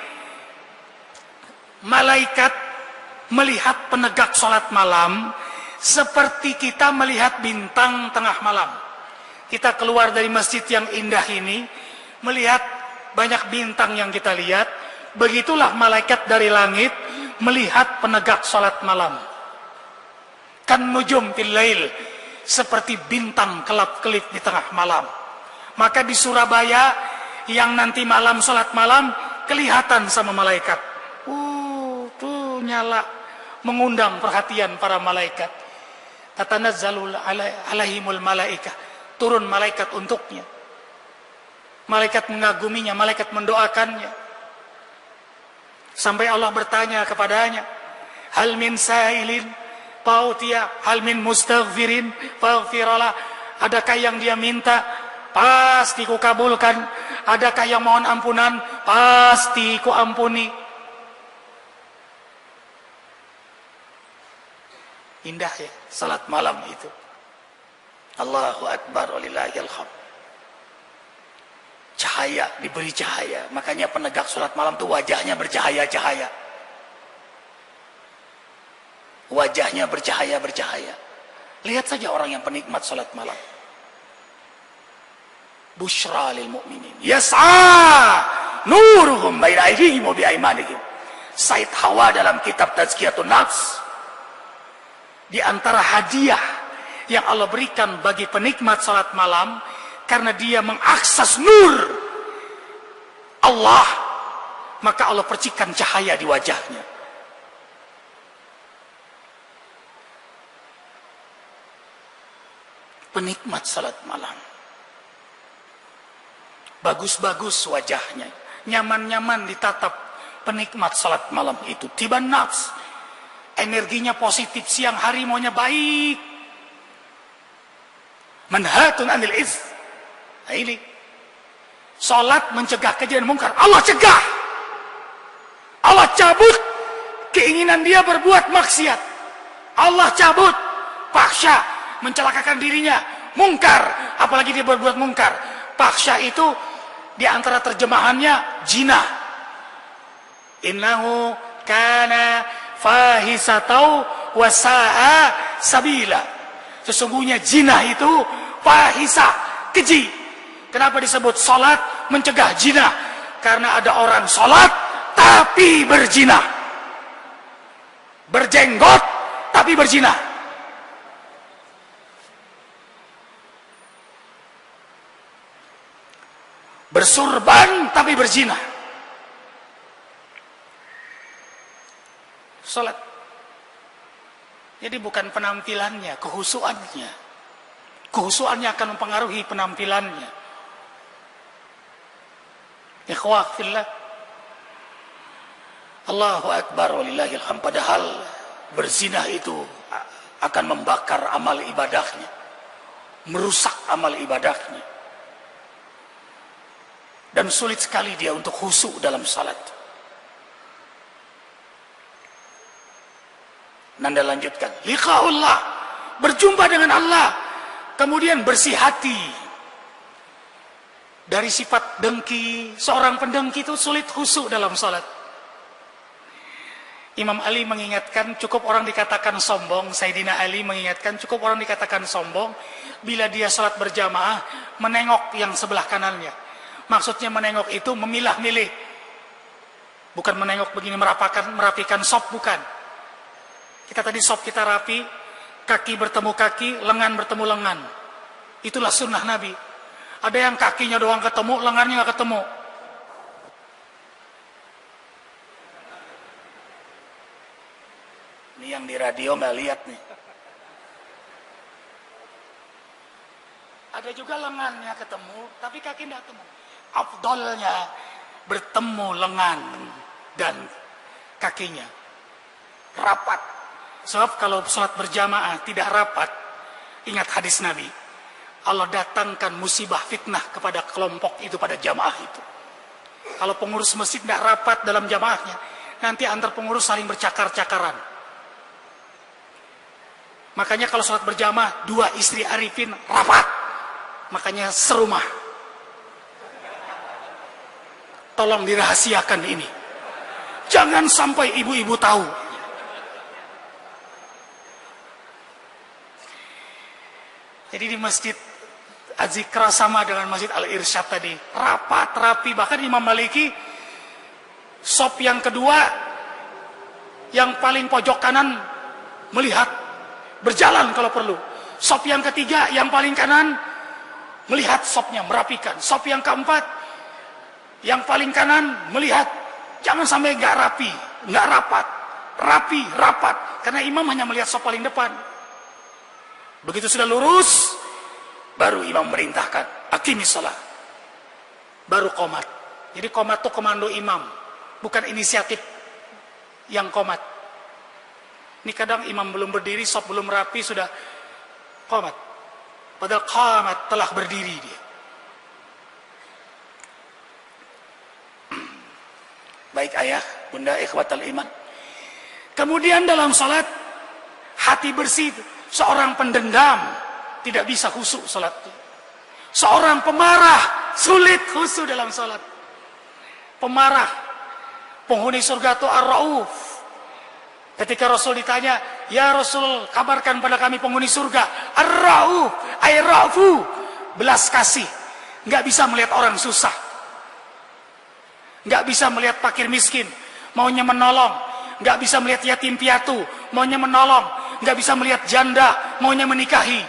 Malaikat melihat penegak sholat malam seperti kita melihat bintang tengah malam. Kita keluar dari masjid yang indah ini, melihat banyak bintang yang kita lihat. Begitulah malaikat dari langit melihat penegak sholat malam. Kan nujum fil lail, seperti bintang kelap-kelip di tengah malam. Maka di Surabaya yang nanti malam sholat malam kelihatan sama malaikat. Tuh nyala, mengundang perhatian para malaikat. Tatanazzalul alaihimul malaikah, turun malaikat untuknya. Malaikat mengaguminya, malaikat mendoakannya. Sampai Allah bertanya kepadanya, hal min sa'ilin fa'utiya, hal min mustaghfirin faghfirallah. Adakah yang dia minta? Pasti ku kabulkan. Adakah yang mohon ampunan? Pasti ku ampuni. Indah ya salat malam itu. Allahu Akbar walillahil hamd. Cahaya, diberi cahaya. Makanya penegak salat malam itu wajahnya bercahaya-cahaya. Wajahnya bercahaya-bercahaya. Lihat saja orang yang penikmat salat malam. Busyra lil mu'minin yas'a nuruhum baina aydihim wa biaimanihim. Said Hawa dalam kitab Tazkiyatun Nafs, di antara hadiah yang Allah berikan bagi penikmat salat malam, karena dia mengakses nur Allah, maka Allah percikan cahaya di wajahnya. Penikmat salat malam, bagus-bagus wajahnya, nyaman-nyaman ditatap penikmat salat malam itu. Tiban nafs, energinya positif, siang hari maunya baik. Manhatun anil its. Nah ini, salat mencegah kejadian mungkar, Allah cegah. Allah cabut keinginan dia berbuat maksiat. Allah cabut fahsya, mencelakakan dirinya, mungkar, apalagi dia berbuat mungkar. Fahsya itu di antara terjemahannya jinah. Innahu kana fahisatau wasa'a sabila. Sesungguhnya jinah itu fahisah, keji. Kenapa disebut salat mencegah jinah? Karena ada orang salat tapi berzina, berjenggot tapi berzina. Bersurban tapi berzina. Salat. Jadi bukan penampilannya, kehusuannya. Kehusuannya akan mempengaruhi penampilannya. Ikhwah fillah. Allahu Akbar walillahil hamd. Padahal berzina itu akan membakar amal ibadahnya, merusak amal ibadahnya. Dan sulit sekali dia untuk khusyuk dalam salat. Nanda lanjutkan, liqa'ullah, berjumpa dengan Allah, kemudian bersih hati dari sifat dengki. Seorang pendengki itu sulit khusyuk dalam salat. Imam Ali mengingatkan, cukup orang dikatakan sombong. Sayyidina Ali mengingatkan, cukup orang dikatakan sombong bila dia salat berjamaah menengok yang sebelah kanannya. Maksudnya menengok itu memilah-milih, bukan menengok begini merapikan sop, bukan. Kita tadi sop kita rapi, kaki bertemu kaki, lengan bertemu lengan. Itulah sunnah Nabi. Ada yang kakinya doang ketemu, lengannya nggak ketemu. Ini yang di radio nggak lihat nih. Ada juga lengannya ketemu, tapi kaki nggak ketemu. Afdolnya bertemu lengan dan kakinya rapat. Sebab kalau sholat berjamaah tidak rapat, ingat hadis Nabi, Allah datangkan musibah fitnah kepada kelompok itu, pada jamaah itu. Kalau pengurus masjid tidak rapat dalam jamaahnya, nanti antar pengurus saling bercakar-cakaran. Makanya kalau sholat berjamaah, 2 istri arifin rapat, makanya serumah. Tolong dirahasiakan ini, jangan sampai ibu-ibu tahu. Jadi di masjid Az-Zikra sama dengan masjid Al-Irsyad tadi, rapat, rapi. Bahkan Imam Maliki, sop yang kedua, yang paling pojok kanan melihat, berjalan kalau perlu. Sop yang ketiga, yang paling kanan melihat sopnya, merapikan. Sop yang keempat, yang paling kanan melihat, jangan sampai nggak rapi, nggak rapat, rapi, rapat. Karena imam hanya melihat sop paling depan. Begitu sudah lurus, baru imam merintahkan, aqimis shalah. Baru qomat. Jadi qomat itu komando imam, bukan inisiatif yang qomat. Ini kadang imam belum berdiri, sop belum rapi, sudah qomat. Padahal qamat telah berdiri dia. Baik ayah, bunda, ikhwatal iman. Kemudian dalam salat, hati bersih. Seorang pendendam tidak bisa khusyuk salat. Seorang pemarah sulit khusyuk dalam salat. Pemarah, penghuni surga itu Ar-Rauf. Ketika Rasul ditanya, ya Rasul, kabarkan pada kami penghuni surga. Ar-Rauf, ay-Ra'fu, belas kasih. Nggak bisa melihat orang susah, nggak bisa melihat fakir miskin, maunya menolong. Nggak bisa melihat yatim piatu, maunya menolong. Nggak bisa melihat janda, maunya menikahi.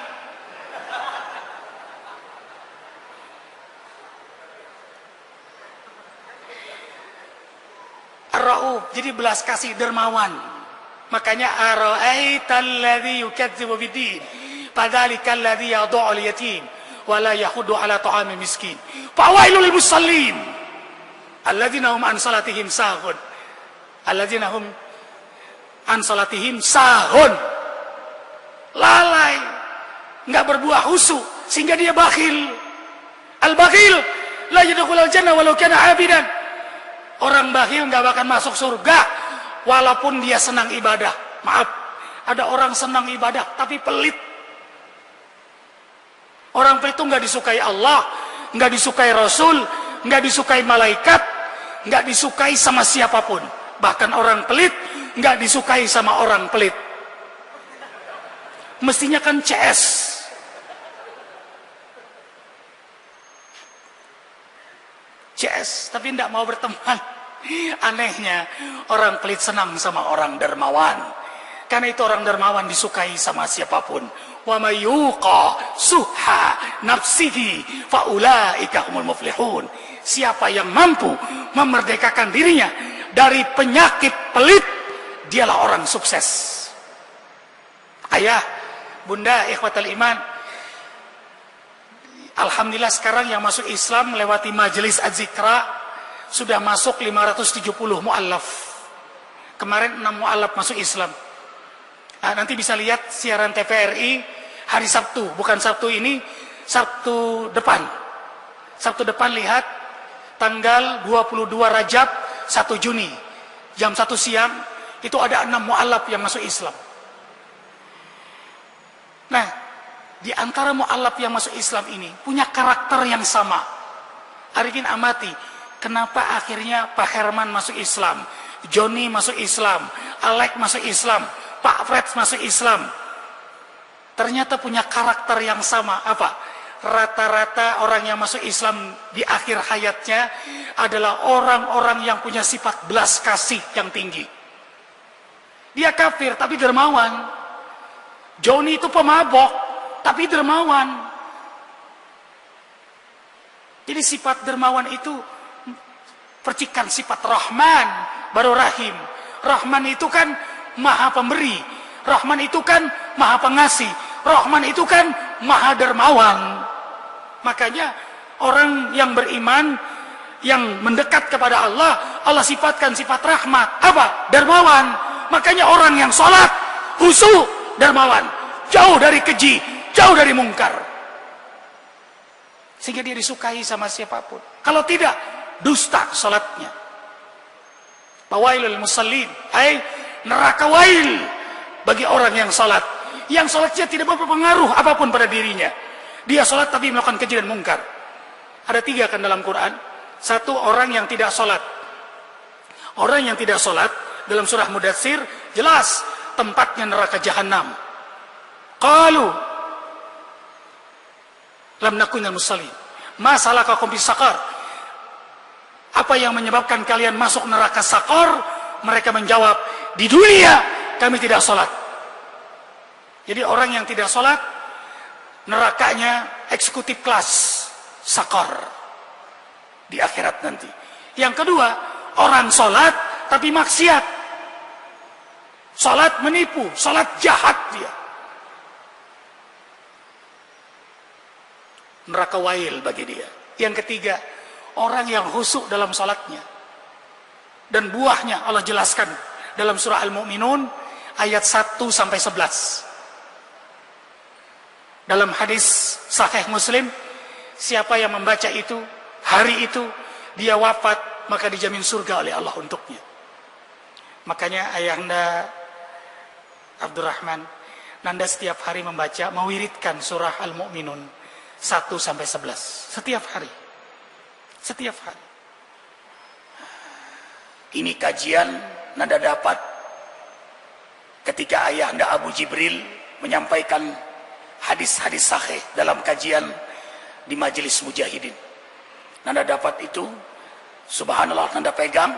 Ar-Ra'uf, jadi belas kasih, dermawan. Makanya ara'aital ladzi yukadzibu biddin fadzalikal ladzi yad'ul yatim wa la yahuddu ala ta'amil miskin. Fawailul lil musallin alladzina hum an salatihim sahun. Alladzina hum an salatihim sahun. Lalai, nggak berbuah khusyuk, sehingga dia bakhil. Al-bakhil la yadkhulul jannah walau kana 'abidan. Orang bakhil nggak bakal masuk surga walaupun dia senang ibadah. Maaf, ada orang senang ibadah tapi pelit. Orang pelit itu nggak disukai Allah, nggak disukai Rasul, nggak disukai malaikat, nggak disukai sama siapapun. Bahkan orang pelit nggak disukai sama orang pelit. Mestinya kan CS. CS, tapi tidak mau berteman. Anehnya, orang pelit senang sama orang dermawan. Karena itu orang dermawan disukai sama siapapun. Wa may yuqa suha nafsihi fa ulaika humul muflihun. Siapa yang mampu memerdekakan dirinya dari penyakit pelit, dialah orang sukses. Ayah, bunda, ikhwatal iman, alhamdulillah sekarang yang masuk Islam melewati majelis Az-Zikra sudah masuk 570 mu'allaf. Kemarin 6 mu'allaf masuk Islam. Nah, nanti bisa lihat siaran TVRI hari Sabtu, bukan Sabtu ini, Sabtu depan. Sabtu depan lihat tanggal 22 Rajab 1 Juni jam 1 siang itu ada 6 mu'alaf yang masuk Islam. Nah, di antara mu'alaf yang masuk Islam ini punya karakter yang sama. Arifin amati, kenapa akhirnya Pak Herman masuk Islam, Joni masuk Islam, Alek masuk Islam, Pak Fred masuk Islam. Ternyata punya karakter yang sama. Apa? Rata-rata orang yang masuk Islam di akhir hayatnya adalah orang-orang yang punya sifat belas kasih yang tinggi. Dia kafir tapi dermawan. Joni itu pemabok tapi dermawan. Jadi sifat dermawan itu percikan sifat Rahman baru Rahim. Rahman itu kan maha pemberi, Rahman itu kan maha pengasih, Rahman itu kan maha dermawan. Makanya orang yang beriman, yang mendekat kepada Allah, Allah sifatkan sifat rahmat. Apa? Dermawan. Makanya orang yang sholat, khusyuk, dermawan. Jauh dari keji, jauh dari mungkar. Sehingga dia disukai sama siapapun. Kalau tidak, dusta sholatnya. Fawailul musallin, neraka wail bagi orang yang sholat. Yang sholatnya tidak berpengaruh apapun pada dirinya. Dia sholat tapi melakukan keji dan mungkar. Ada 3 kan dalam Quran. 1, orang yang tidak sholat. Orang yang tidak sholat dalam surah Mudatsir jelas tempatnya neraka jahanam. Qalu lam nakun minal musallin. Ma salakakum fis saqar? Apa yang menyebabkan kalian masuk neraka Saqar? Mereka menjawab, di dunia kami tidak sholat. Jadi orang yang tidak sholat, nerakanya eksekutif kelas Saqar di akhirat nanti. Yang kedua, orang sholat tapi maksiat. Sholat menipu, sholat jahat dia. Neraka wail bagi dia. Yang ketiga, orang yang khusyuk dalam sholatnya. Dan buahnya Allah jelaskan dalam surah Al-Mu'minun ayat 1-11. Dalam hadis Sahih Muslim, siapa yang membaca itu, hari itu dia wafat, maka dijamin surga oleh Allah untuknya. Makanya ayahanda Abdurrahman, Nanda setiap hari membaca, mewiridkan surah Al-Mu'minun 1-11 setiap hari. Setiap hari. Ini kajian Nanda dapat ketika ayahanda Abu Jibril menyampaikan hadis-hadis sahih dalam kajian di majelis mujahidin. Nanda dapat itu, subhanallah, Nanda pegang,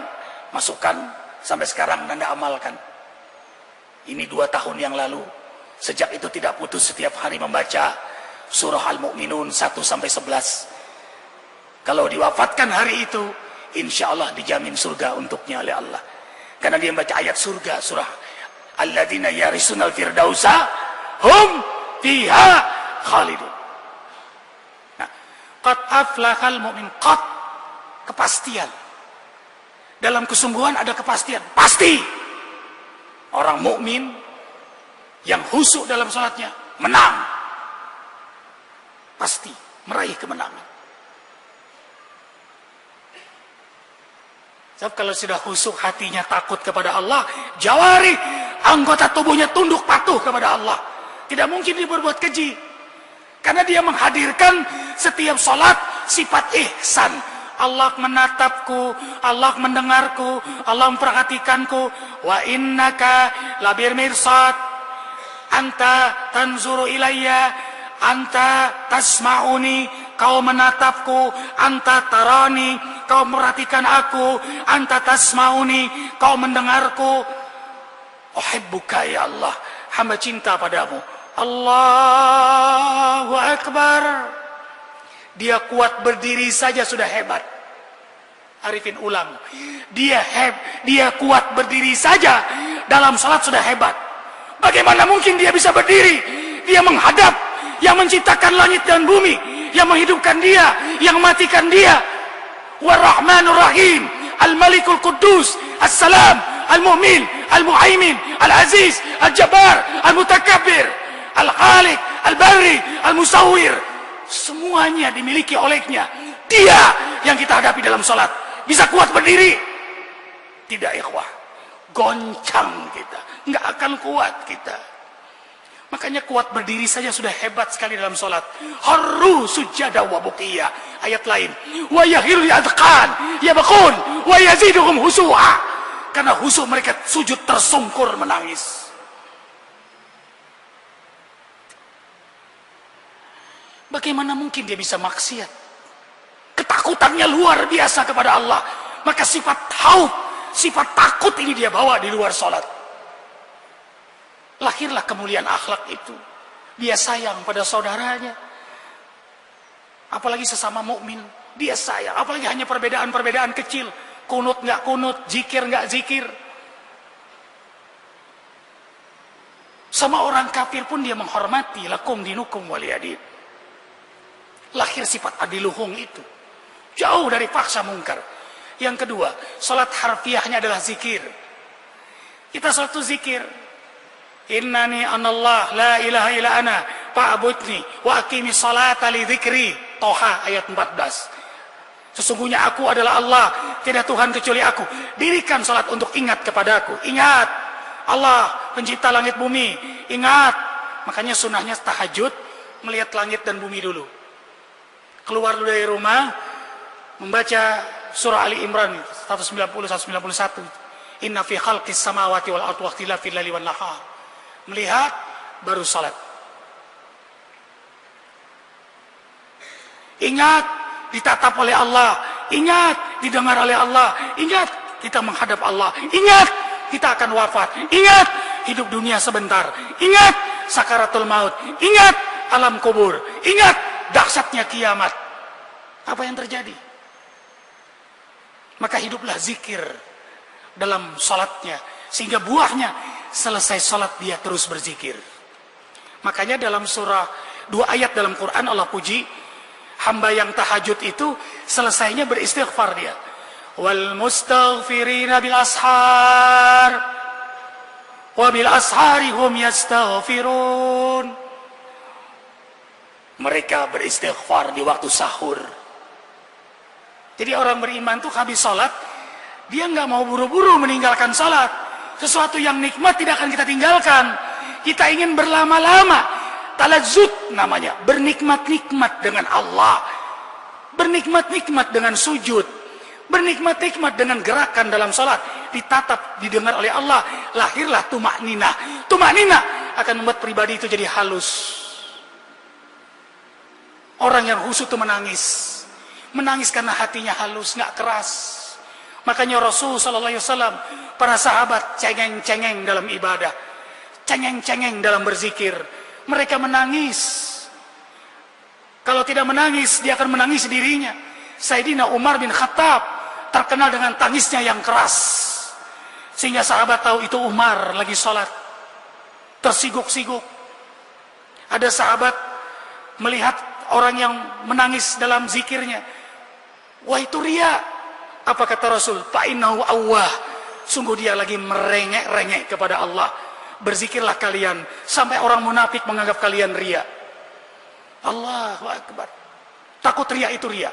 masukkan, sampai sekarang Nanda amalkan. Ini 2 tahun yang lalu. Sejak itu tidak putus setiap hari membaca surah Al-Mu'minun 1-11. Kalau diwafatkan hari itu, insya Allah dijamin surga untuknya oleh Allah. Karena dia membaca ayat surga, surah Alladzina yarisunal firdausa hum fiha khalidun. Nah, qad aflahal mu'min, qad, kepastian. Dalam kesungguhan ada kepastian, pasti. Orang mukmin yang khusyuk dalam salatnya menang. Pasti meraih kemenangan. Sebab kalau sudah khusyuk hatinya takut kepada Allah, jawari, anggota tubuhnya tunduk patuh kepada Allah. Tidak mungkin dia berbuat keji. Karena dia menghadirkan setiap salat sifat ihsan. Allah menatapku, Allah mendengarku, Allah memperhatikanku. Wa innaka labir mirsad, anta tanzuru ilayya, anta tasma'uni, kau menatapku, anta tarani, kau memperhatikan aku, anta tasma'uni, kau mendengarku. Uhibbuka ya Allah, hamba cinta padamu. Allahu Akbar. Dia kuat berdiri saja sudah hebat. Arifin ulang. Dia kuat berdiri saja dalam salat sudah hebat. Bagaimana mungkin dia bisa berdiri? Dia menghadap yang menciptakan langit dan bumi, yang menghidupkan dia, yang mematikan dia. War-Rahmanur Rahim, Al-Malikul Quddus, As-Salam, Al-Mu'min, Al-Mu'aimin, Al-Aziz, Al-Jabbar, Al-Mutakabbir, Al-Khaliq, Al-Barri, Al-Musawwir. Semuanya dimiliki olehnya. Dia yang kita hadapi dalam sholat. Bisa kuat berdiri? Tidak, ikhwah. Goncang kita. Nggak akan kuat kita. Makanya kuat berdiri saja sudah hebat sekali dalam sholat. Harru sujada wa buqiyah. Ayat lain. Wa yahilul adqan. Yabakun. Wa yaziduhum husu'a. Karena husu mereka sujud tersungkur menangis. Bagaimana mungkin dia bisa maksiat? Ketakutannya luar biasa kepada Allah. Maka sifat khauf, sifat takut ini dia bawa di luar sholat. Lahirlah kemuliaan akhlak itu. Dia sayang pada saudaranya. Apalagi sesama mukmin, dia sayang. Apalagi hanya perbedaan-perbedaan kecil. Kunut nggak kunut, zikir nggak zikir. Sama orang kafir pun dia menghormati. Lakum dinukum waliyadin. Lahir sifat adiluhung itu. Jauh dari paksa mungkar. Yang kedua, salat harfiahnya adalah zikir. Kita salat itu zikir. Innani anallah la ilaha illa ana fa'budni wa aqimi salata li dzikri. Toha ayat 14. Sesungguhnya aku adalah Allah, tidak Tuhan kecuali aku. Dirikan salat untuk ingat kepadaku. Ingat Allah pencipta langit bumi. Ingat. Makanya sunnahnya tahajud melihat langit dan bumi dulu. Keluar dulu dari rumah membaca surah Ali Imran 190 191. Inna fi khalqis samawati wal ardi wa ikhtilafil laili wan nahar. Melihat baru salat. Ingat ditatap oleh Allah, ingat didengar oleh Allah, ingat kita menghadap Allah, ingat kita akan wafat, ingat hidup dunia sebentar, ingat sakaratul maut, ingat alam kubur, ingat dahsyatnya kiamat. Apa yang terjadi? Maka hiduplah zikir dalam salatnya, sehingga buahnya selesai salat dia terus berzikir. Makanya dalam surah 2 ayat dalam Quran Allah puji hamba yang tahajud itu selesainya beristighfar dia. Wal mustaghfirina bil ashar wa bil ashari hum yastaghfirun. Mereka beristighfar di waktu sahur. Jadi orang beriman tuh habis salat dia nggak mau buru-buru meninggalkan salat. Sesuatu yang nikmat tidak akan kita tinggalkan. Kita ingin berlama-lama. Talazzut namanya. Bernikmat-nikmat dengan Allah. Bernikmat-nikmat dengan sujud. Bernikmat-nikmat dengan gerakan dalam salat. Ditatap, didengar oleh Allah. Lahirlah tumakninah. Tumakninah akan membuat pribadi itu jadi halus. Orang yang khusyuk itu menangis. Menangis karena hatinya halus, nggak keras. Makanya Rasul SAW, para sahabat cengeng-cengeng dalam ibadah, cengeng-cengeng dalam berzikir. Mereka menangis. Kalau tidak menangis, dia akan menangis dirinya. Sayyidina Umar bin Khattab terkenal dengan tangisnya yang keras. Sehingga sahabat tahu itu Umar lagi sholat. Tersiguk-siguk. Ada sahabat melihat orang yang menangis dalam zikirnya. Wah, itu riya. Apa kata Rasul? Fa'innahu awwah. Sungguh dia lagi merengek-rengek kepada Allah. Berzikirlah kalian sampai orang munafik menganggap kalian riya. Allahu Akbar. Takut riya itu riya.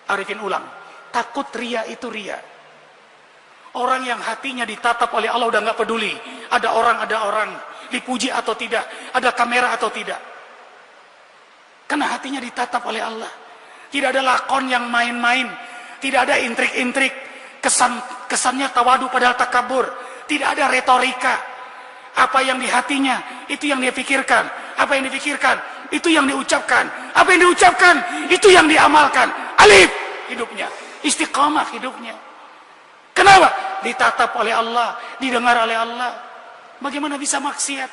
Arifin ulang. Takut riya itu riya. Orang yang hatinya ditatap oleh Allah udah nggak peduli. Ada orang. Dipuji atau tidak. Ada kamera atau tidak. Karena hatinya ditatap oleh Allah. Tidak ada lakon yang main-main. Tidak ada intrik-intrik, kesannya tawadu padahal takabur. Tidak ada retorika. Apa yang di hatinya, itu yang dia pikirkan. Apa yang dipikirkan, itu yang diucapkan. Apa yang diucapkan, itu yang diamalkan. Alif hidupnya, istiqamah hidupnya. Kenapa? Ditatap oleh Allah, didengar oleh Allah. Bagaimana bisa maksiat?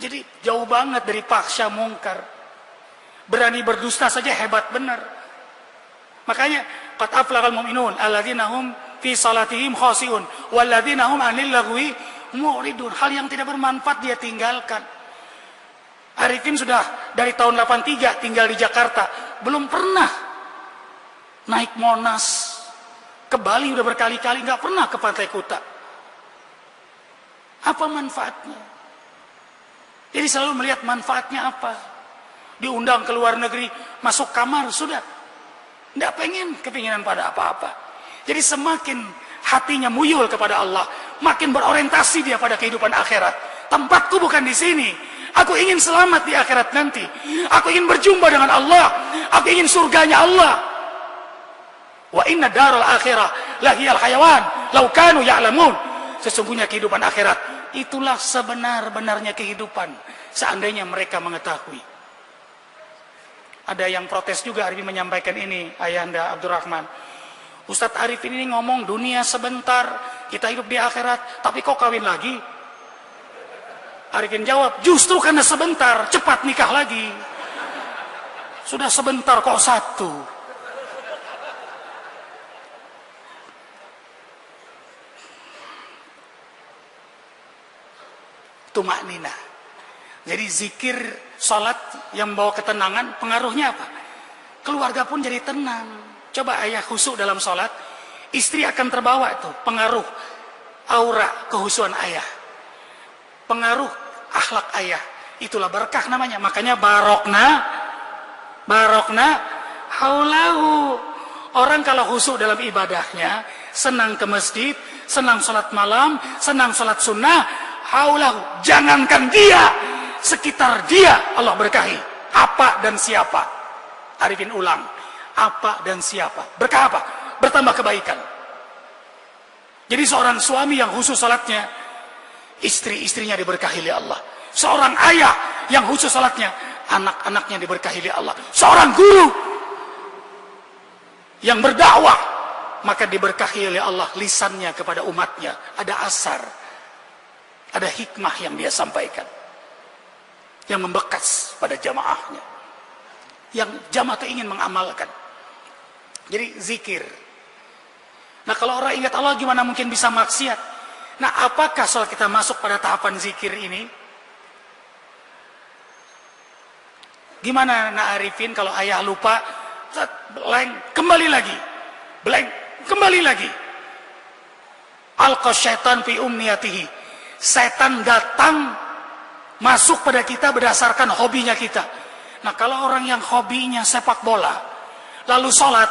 Jadi jauh banget dari fahsya mungkar. Berani berdusta saja hebat benar. Makanya qad aflahal mu'minun alladzina hum fi salatihim khashi'un walladzina hum 'anil lagwi mu'ridun. Hal yang tidak bermanfaat dia tinggalkan. Arifin sudah dari tahun 83 tinggal di Jakarta, belum pernah naik Monas. Ke Bali udah berkali-kali, nggak pernah ke Pantai Kuta. Apa manfaatnya? Jadi selalu melihat manfaatnya apa. diundang ke luar negeri, masuk kamar, sudah. Tidak kepinginan pada apa-apa. Jadi semakin hatinya muyul kepada Allah, makin berorientasi dia pada kehidupan akhirat. Tempatku bukan di sini. Aku ingin selamat di akhirat nanti. Aku ingin berjumpa dengan Allah. Aku ingin surganya Allah. Wa inna daral akhirah lahiyal hayawan law kanu ya'lamun. Sesungguhnya kehidupan akhirat itulah sebenar-benarnya kehidupan, seandainya mereka mengetahui. Ada yang protes juga Arifin menyampaikan ini, Ayahanda Abdurrahman. Ustadz Arifin ini ngomong dunia sebentar, kita hidup di akhirat, tapi kok kawin lagi? Arifin jawab, justru karena sebentar, cepat nikah lagi. Sudah sebentar kok satu. Tumaknina. Jadi zikir, salat yang membawa ketenangan, pengaruhnya apa? Keluarga pun jadi tenang. Coba ayah khusyuk dalam salat, istri akan terbawa tuh pengaruh aura kehusuan ayah. Pengaruh akhlak ayah. Itulah berkah namanya. Makanya barokna haulahu. Orang kalau khusyuk dalam ibadahnya, senang ke masjid, senang salat malam, senang salat sunnah, haulahu. Jangankan dia, sekitar dia Allah berkahi. Apa dan siapa? Arifin ulang. Apa dan siapa? Berkah apa? Bertambah kebaikan. Jadi seorang suami yang khusus salatnya, istri-istrinya diberkahi oleh Allah. Seorang ayah yang khusus salatnya, anak-anaknya diberkahi oleh Allah. Seorang guru yang berdakwah, maka diberkahi oleh Allah lisannya kepada umatnya. Ada asar, ada hikmah yang dia sampaikan, yang membekas pada jamaahnya, yang jamaah itu ingin mengamalkan. Jadi zikir. Nah kalau orang ingat Allah, gimana mungkin bisa maksiat? Nah apakah soal kita masuk pada tahapan zikir ini? Gimana Nak Arifin kalau ayah lupa, blank, kembali lagi, blank, kembali lagi. Alqa syaitan fi umniyatihi. Setan datang masuk pada kita berdasarkan hobinya kita. Nah kalau orang yang hobinya sepak bola, lalu sholat,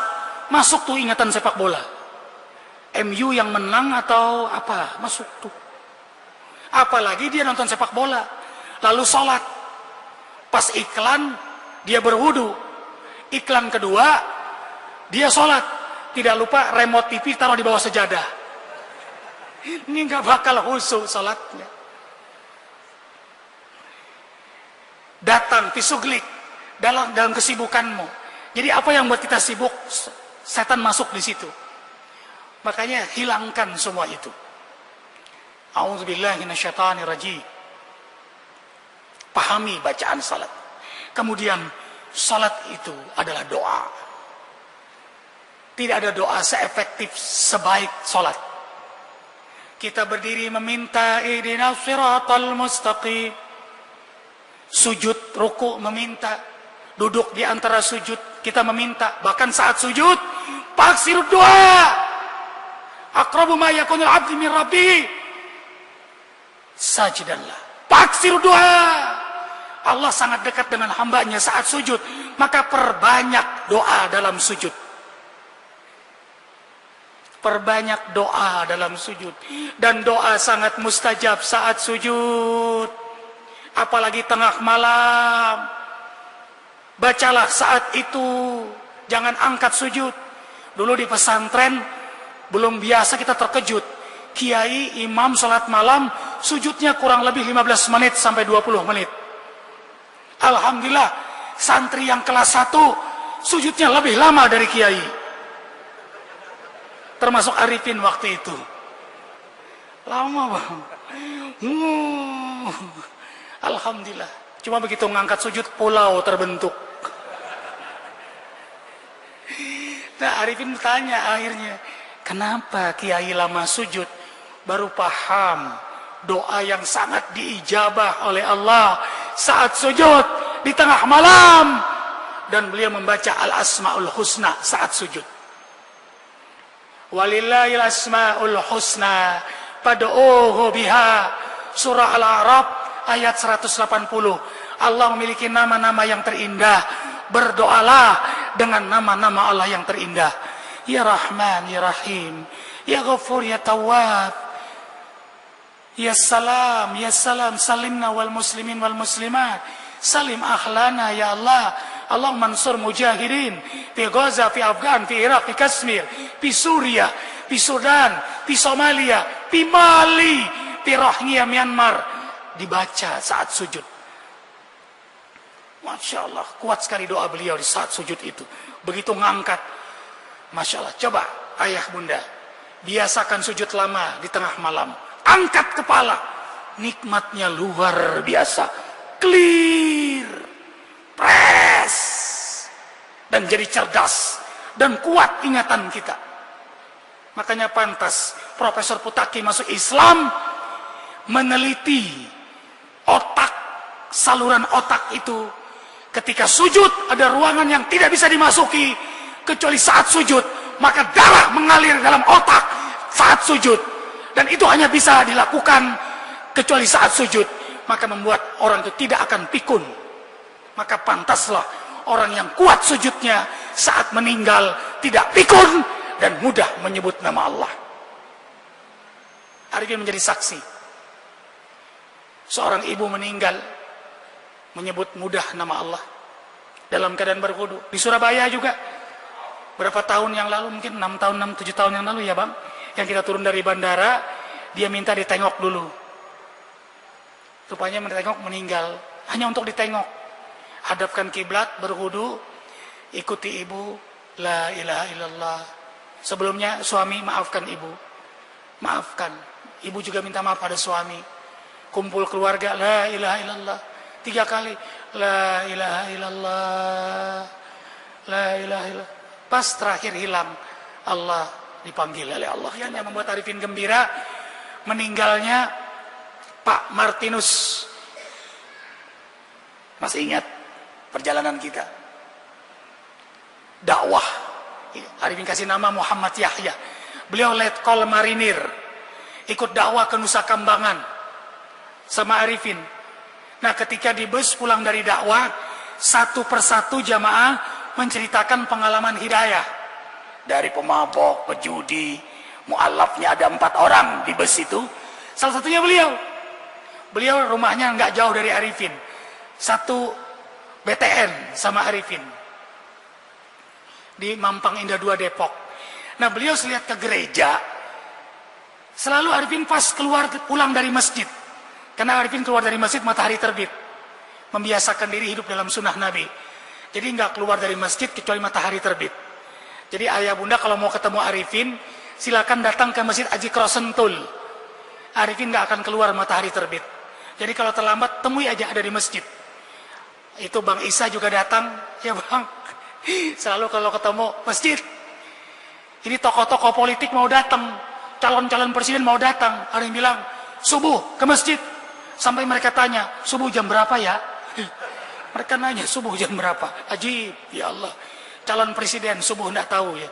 masuk tuh ingatan sepak bola. MU yang menang atau apa, masuk tuh. Apalagi dia nonton sepak bola, lalu sholat. Pas iklan, dia berwudu. Iklan kedua, dia sholat. Tidak lupa remote TV taruh di bawah sejadah. Ini gak bakal khusyuk sholatnya. Datang, pisuglik, dalam kesibukanmu. Jadi apa yang buat kita sibuk, setan masuk di situ. Makanya hilangkan semua itu. A'udzubillahi minasyaitonirrajim. Pahami bacaan salat. Kemudian salat itu adalah doa. Tidak ada doa seefektif sebaik salat. Kita berdiri meminta ihdinas siratal mustaqim. Sujud, ruku meminta. Duduk di antara sujud kita meminta. Bahkan saat sujud, paksir doa. Aqrabu ma yakunul abdi min rabbi sajidanlah. Paksir doa. Allah sangat dekat dengan hambanya saat sujud, maka perbanyak doa dalam sujud. Perbanyak doa dalam sujud. Dan doa sangat mustajab saat sujud. Apalagi tengah malam. Bacalah saat itu. Jangan angkat sujud. Dulu di pesantren, belum biasa kita terkejut. Kiai, imam, salat malam, sujudnya kurang lebih 15 menit sampai 20 menit. Alhamdulillah, santri yang kelas 1, sujudnya lebih lama dari kiai. Termasuk Arifin waktu itu. Lama bang. Alhamdulillah. Cuma begitu ngangkat sujud, pulau terbentuk. Nah Arifin bertanya akhirnya, kenapa kiai lama sujud? Baru paham doa yang sangat diijabah oleh Allah saat sujud di tengah malam. Dan beliau membaca Al-Asma'ul Husna saat sujud. Walillahil asma'ul husna fad'uuhu biha. Surah Al-A'raf ayat 180. Allah memiliki nama-nama yang terindah. Berdoalah dengan nama-nama Allah yang terindah. Ya Rahman, Ya Rahim, Ya Ghafur, Ya Tawwab, Ya Salam, Ya Salam, salimna wal muslimin wal muslimat, salim akhlana ya Allah. Allahumma ansur mujahidin fi Gaza, fi Afgan, fi Iraq, fi Kashmir, fi Suriah, fi Sudan, fi Somalia, fi Mali, fi Rohingya Myanmar. Dibaca saat sujud. Masya Allah, kuat sekali doa beliau di saat sujud itu. Begitu ngangkat, Masya Allah. Coba ayah bunda, biasakan sujud lama di tengah malam. Angkat kepala, nikmatnya luar biasa. Clear, press, dan jadi cerdas dan kuat ingatan kita. Makanya pantas Profesor Putaki masuk Islam meneliti otak, saluran otak itu. Ketika sujud ada ruangan yang tidak bisa dimasuki kecuali saat sujud, maka darah mengalir dalam otak saat sujud, dan itu hanya bisa dilakukan kecuali saat sujud, maka membuat orang itu tidak akan pikun. Maka pantaslah orang yang kuat sujudnya saat meninggal tidak pikun dan mudah menyebut nama Allah. Hari ini menjadi saksi, seorang ibu meninggal menyebut mudah nama Allah dalam keadaan berwudu di Surabaya juga. Berapa tahun yang lalu, mungkin 6 tahun, 7 tahun yang lalu ya bang, yang kita turun dari bandara, dia minta ditengok dulu. Rupanya ditengok meninggal, hanya untuk ditengok. Hadapkan kiblat, berwudu, ikuti ibu, la ilaha illallah. Sebelumnya suami maafkan ibu, maafkan. Ibu juga minta maaf pada suami. Kumpul keluarga, la ilaha illallah. 3 kali, la ilaha illallah, la ilaha illallah. Pas terakhir hilang, Allah dipanggil oleh Allah. Yang membuat Arifin gembira, meninggalnya Pak Martinus. Masih ingat perjalanan kita? Dakwah. Arifin kasih nama Muhammad Yahya. Beliau letkol marinir, ikut dakwah ke Nusa Kambangan sama Arifin. Nah, ketika di bus pulang dari dakwah, satu persatu jamaah menceritakan pengalaman hidayah. Dari pemabok, pejudi, mu'alafnya ada 4 orang di bus itu. Salah satunya beliau. Beliau rumahnya nggak jauh dari Arifin. Satu BTN sama Arifin. Di Mampang Indah 2 Depok. Nah, beliau selihat ke gereja. Selalu Arifin pas pulang dari masjid. Karena Arifin keluar dari masjid matahari terbit. Membiasakan diri hidup dalam sunnah Nabi. Jadi nggak keluar dari masjid kecuali matahari terbit. Jadi ayah bunda kalau mau ketemu Arifin, silakan datang ke Masjid Aji Krosentul. Arifin nggak akan keluar matahari terbit. Jadi kalau terlambat, temui aja ada di masjid. Itu Bang Isa juga datang, ya Bang. Selalu kalau ketemu masjid. Ini tokoh-tokoh politik mau datang, calon-calon presiden mau datang. Ada yang bilang, subuh ke masjid. Sampai mereka tanya, subuh jam berapa ya? Mereka nanya, subuh jam berapa? Ajib, ya Allah. Calon presiden subuh tidak tahu ya.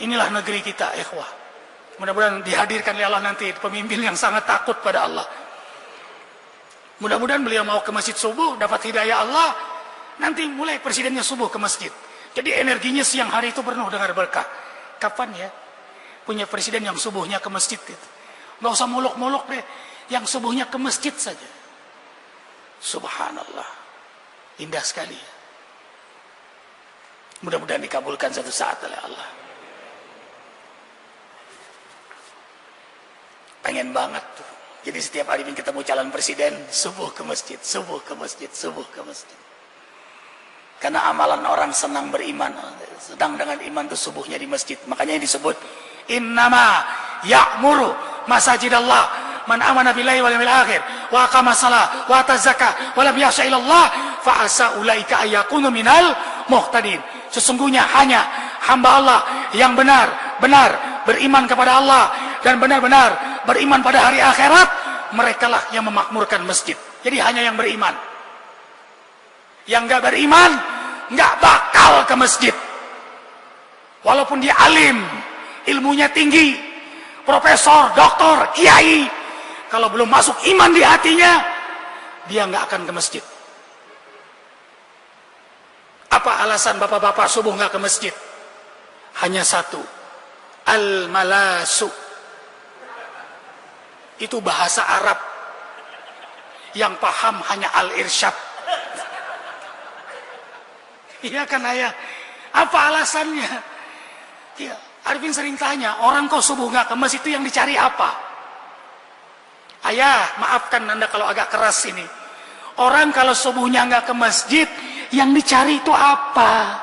Inilah negeri kita, ikhwah. Mudah-mudahan dihadirkan oleh Allah nanti pemimpin yang sangat takut pada Allah. Mudah-mudahan beliau mau ke masjid subuh, dapat hidayah Allah. Nanti mulai presidennya subuh ke masjid. Jadi energinya siang hari itu penuh dengan berkah. Kapan ya punya presiden yang subuhnya ke masjid itu? Nggak usah muluk-muluk deh. Yang subuhnya ke masjid saja. Subhanallah. Indah sekali. Mudah-mudahan dikabulkan satu saat oleh Allah. Pengen banget tuh. Jadi setiap hari ini ketemu calon presiden, subuh ke masjid, subuh ke masjid, subuh ke masjid. Karena amalan orang senang beriman, sedang dengan iman itu subuhnya di masjid. Makanya yang disebut innama ya'muru masajidallah man amana billahi wal yawmil akhir wa aqama shalah wa ata zakah wa lam yakhsha illallah fa asa ulaika ayakunu minal muhtadin. Sesungguhnya hanya hamba Allah yang benar-benar beriman kepada Allah dan benar-benar beriman pada hari akhirat, merekalah yang memakmurkan masjid. Jadi hanya yang beriman. Yang enggak beriman enggak bakal ke masjid. Walaupun dia alim, ilmunya tinggi, profesor, doktor, kiai, kalau belum masuk iman di hatinya, dia nggak akan ke masjid. Apa alasan bapak-bapak subuh nggak ke masjid? Hanya satu, al-malasu. Itu bahasa Arab. Yang paham hanya al-irsyad. Iya kan ayah? Apa alasannya? Ya, Arifin sering tanya, orang kok subuh nggak ke masjid itu yang dicari apa? Ayah, maafkan Anda kalau agak keras ini. Orang kalau subuhnya nggak ke masjid, yang dicari itu apa?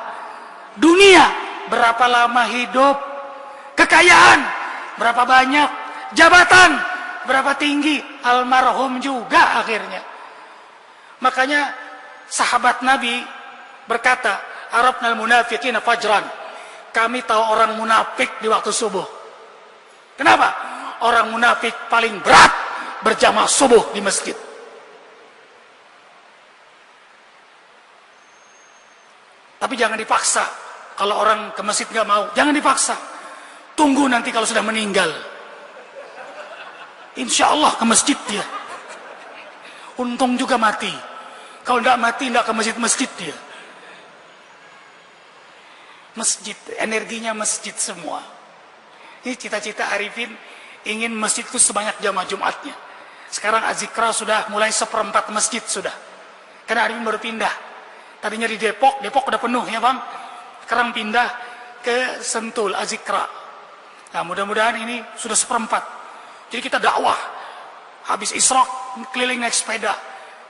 Dunia, berapa lama hidup? Kekayaan, berapa banyak? Jabatan, berapa tinggi? Almarhum juga akhirnya. Makanya sahabat Nabi berkata, Arabnal munafiqina fajran. Kami tahu orang munafik di waktu subuh. Kenapa? Orang munafik paling berat berjamaah subuh di masjid. Tapi jangan dipaksa. Kalau orang ke masjid nggak mau, jangan dipaksa. Tunggu nanti kalau sudah meninggal. Insya Allah ke masjid dia. Untung juga mati. Kalau tidak mati, tidak ke masjid-masjid dia. Masjid, energinya masjid semua. Ini cita-cita Arifin, ingin masjid itu sebanyak jamaah Jumatnya. Sekarang Azikra sudah mulai 1/4 masjid sudah. Karena Arifin baru pindah. Tadinya di Depok udah penuh ya bang. Sekarang pindah ke Sentul, Azikra. Nah mudah-mudahan ini sudah 1/4. Jadi kita dakwah. Habis Israq, keliling naik sepeda.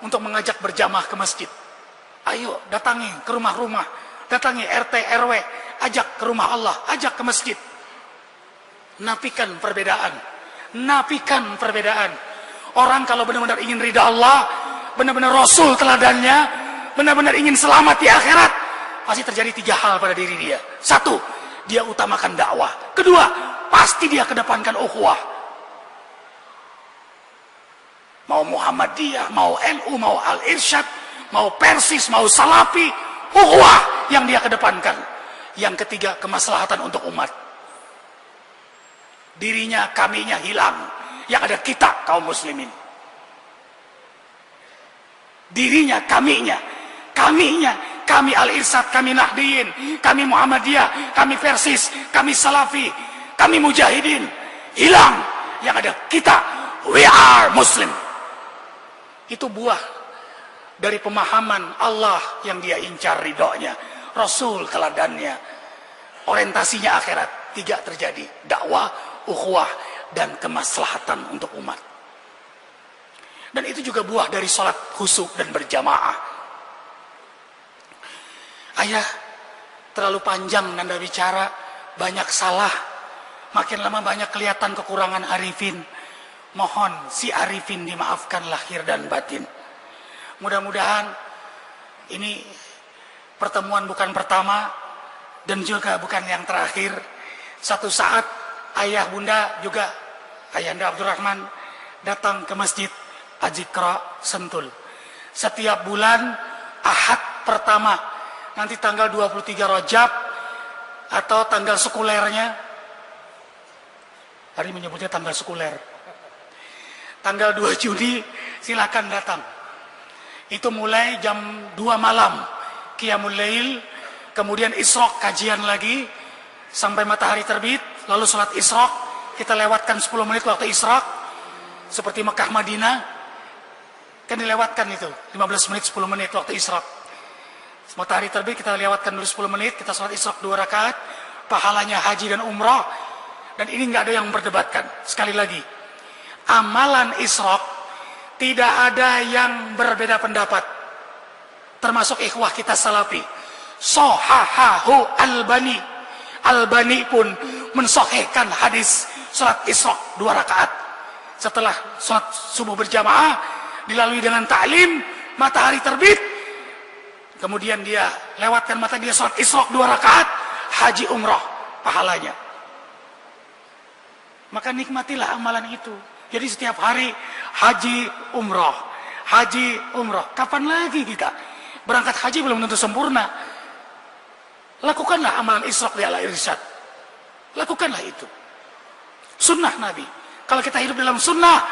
Untuk mengajak berjamaah ke masjid. Ayo datangi ke rumah-rumah. Datangi RT, RW. Ajak ke rumah Allah. Ajak ke masjid. Nafikan perbedaan. Nafikan perbedaan. Orang kalau benar-benar ingin ridha Allah. Benar-benar Rasul teladannya. Benar-benar ingin selamat di akhirat. Pasti terjadi 3 hal pada diri dia. 1, dia utamakan dakwah. 2, pasti dia kedepankan ukhuwah. Mau Muhammadiyah, mau NU, mau Al-Irsyad, mau Persis, mau Salafi, ukhuwah yang dia kedepankan. Yang 3, kemaslahatan untuk umat. Dirinya, kaminya hilang. Yang ada kita, kaum muslimin. Dirinya, kaminya, kami Al-Irsyad, kami Nahdiyin, kami Muhammadiyah, kami Persis, kami Salafi, kami Mujahidin. Hilang. Yang ada kita, we are Muslim. Itu buah dari pemahaman Allah yang dia incar ridhonya, Rasul teladannya, orientasinya akhirat. 3 terjadi, dakwah, ukhuwah, dan kemaslahatan untuk umat. Dan itu juga buah dari sholat khusyuk dan berjamaah. Ayah, terlalu panjang Nanda bicara, banyak salah. Makin lama banyak kelihatan kekurangan Arifin. Mohon si Arifin dimaafkan lahir dan batin. Mudah-mudahan ini pertemuan bukan pertama dan juga bukan yang terakhir. Satu saat ayah bunda juga Ayahanda Abdurrahman datang ke masjid Azikra Sentul. Setiap bulan Ahad pertama, nanti tanggal 23 Rajab atau tanggal sekulernya. Hari menyebutnya tanggal sekuler. Tanggal 2 Juni silakan datang. Itu mulai jam 2 malam Qiyamul Lail, kemudian Israq kajian lagi sampai matahari terbit, lalu sholat Israq, kita lewatkan 10 menit waktu Israq seperti Mekah Madinah. Kan dilewatkan itu 15 menit 10 menit waktu Israq. Matahari terbit kita lewatkan dulu 10 menit, kita sholat Israq 2 rakaat, pahalanya haji dan umrah. Dan ini nggak ada yang memperdebatkan. Sekali lagi, amalan Israq tidak ada yang berbeda pendapat, termasuk ikhwah kita Salafi. Sohahahu Albani, Albani pun mensohihkan hadis sholat Israq 2 rakaat. Setelah sholat subuh berjamaah, dilalui dengan ta'lim, matahari terbit, kemudian dia lewatkan mata, dia sholat Israq 2 rakaat, haji umrah pahalanya. Maka nikmatilah amalan itu. Jadi setiap hari haji umrah, haji umrah. Kapan lagi kita berangkat haji? Belum tentu sempurna. Lakukanlah amalan Israq di Al-Irsyad. Lakukanlah itu. Sunnah Nabi. Kalau kita hidup dalam sunnah,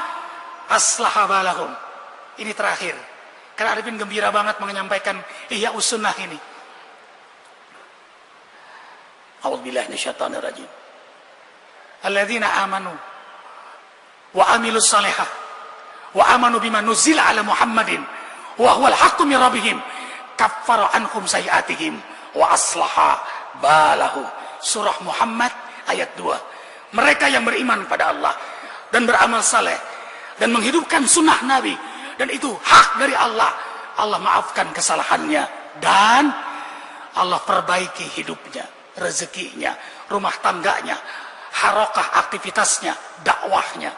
aslaha balahum. ini terakhir. Karena Arifin gembira banget menyampaikan Ihya Usunnah ini. A'udzubillahi minasyaitonir rajim. Alladzina amanu wa amilus salihah wa amanu bima nuzila ala Muhammadin wa huwal haqqu min rabbihim kaffara anhum sayiatihim wa aslaha balahu. Surah Muhammad ayat 2. Mereka yang beriman pada Allah dan beramal saleh dan menghidupkan sunnah Nabi, dan itu hak dari Allah, Allah maafkan kesalahannya dan Allah perbaiki hidupnya, rezekinya, rumah tangganya, harokah aktivitasnya, dakwahnya.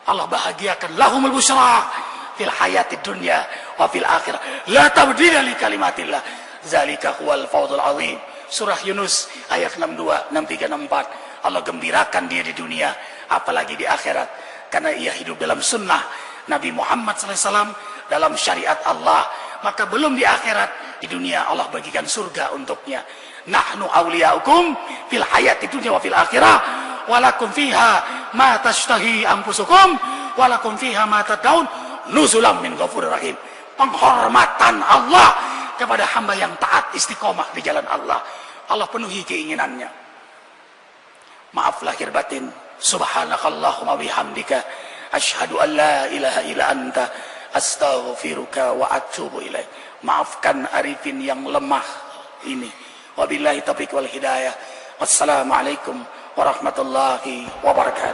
Allah bahagiakan, lahumul busyra fil hayati dunya wa fil akhirah la tabdila li kalimatillah zalika huwal fawzul azim. Surah Yunus ayat 62, 63, 64. Allah gembirakan dia di dunia, apalagi di akhirat, karena ia hidup dalam sunnah Nabi Muhammad SAW, dalam syariat Allah. Maka belum di akhirat, di dunia Allah bagikan surga untuknya. Nahnu awliyaukum fil hayati dunya wa fil akhirah walakum fiha ma tashtahi anfusukum walakum fiha ma tad'un nuzulam min ghafurur rahim. Penghormatan Allah kepada hamba yang taat istiqomah di jalan Allah. Allah penuhi keinginannya. Maaf lahir batin. Subhanakallahumma bihamdika asyhadu an la ilaha illa anta astaghfiruka wa atubu ilaik. Maafkan Arifin yang lemah ini. Wabillahi taufiq wal hidayah. Wassalamualaikum warahmatullahi wabarakatuh.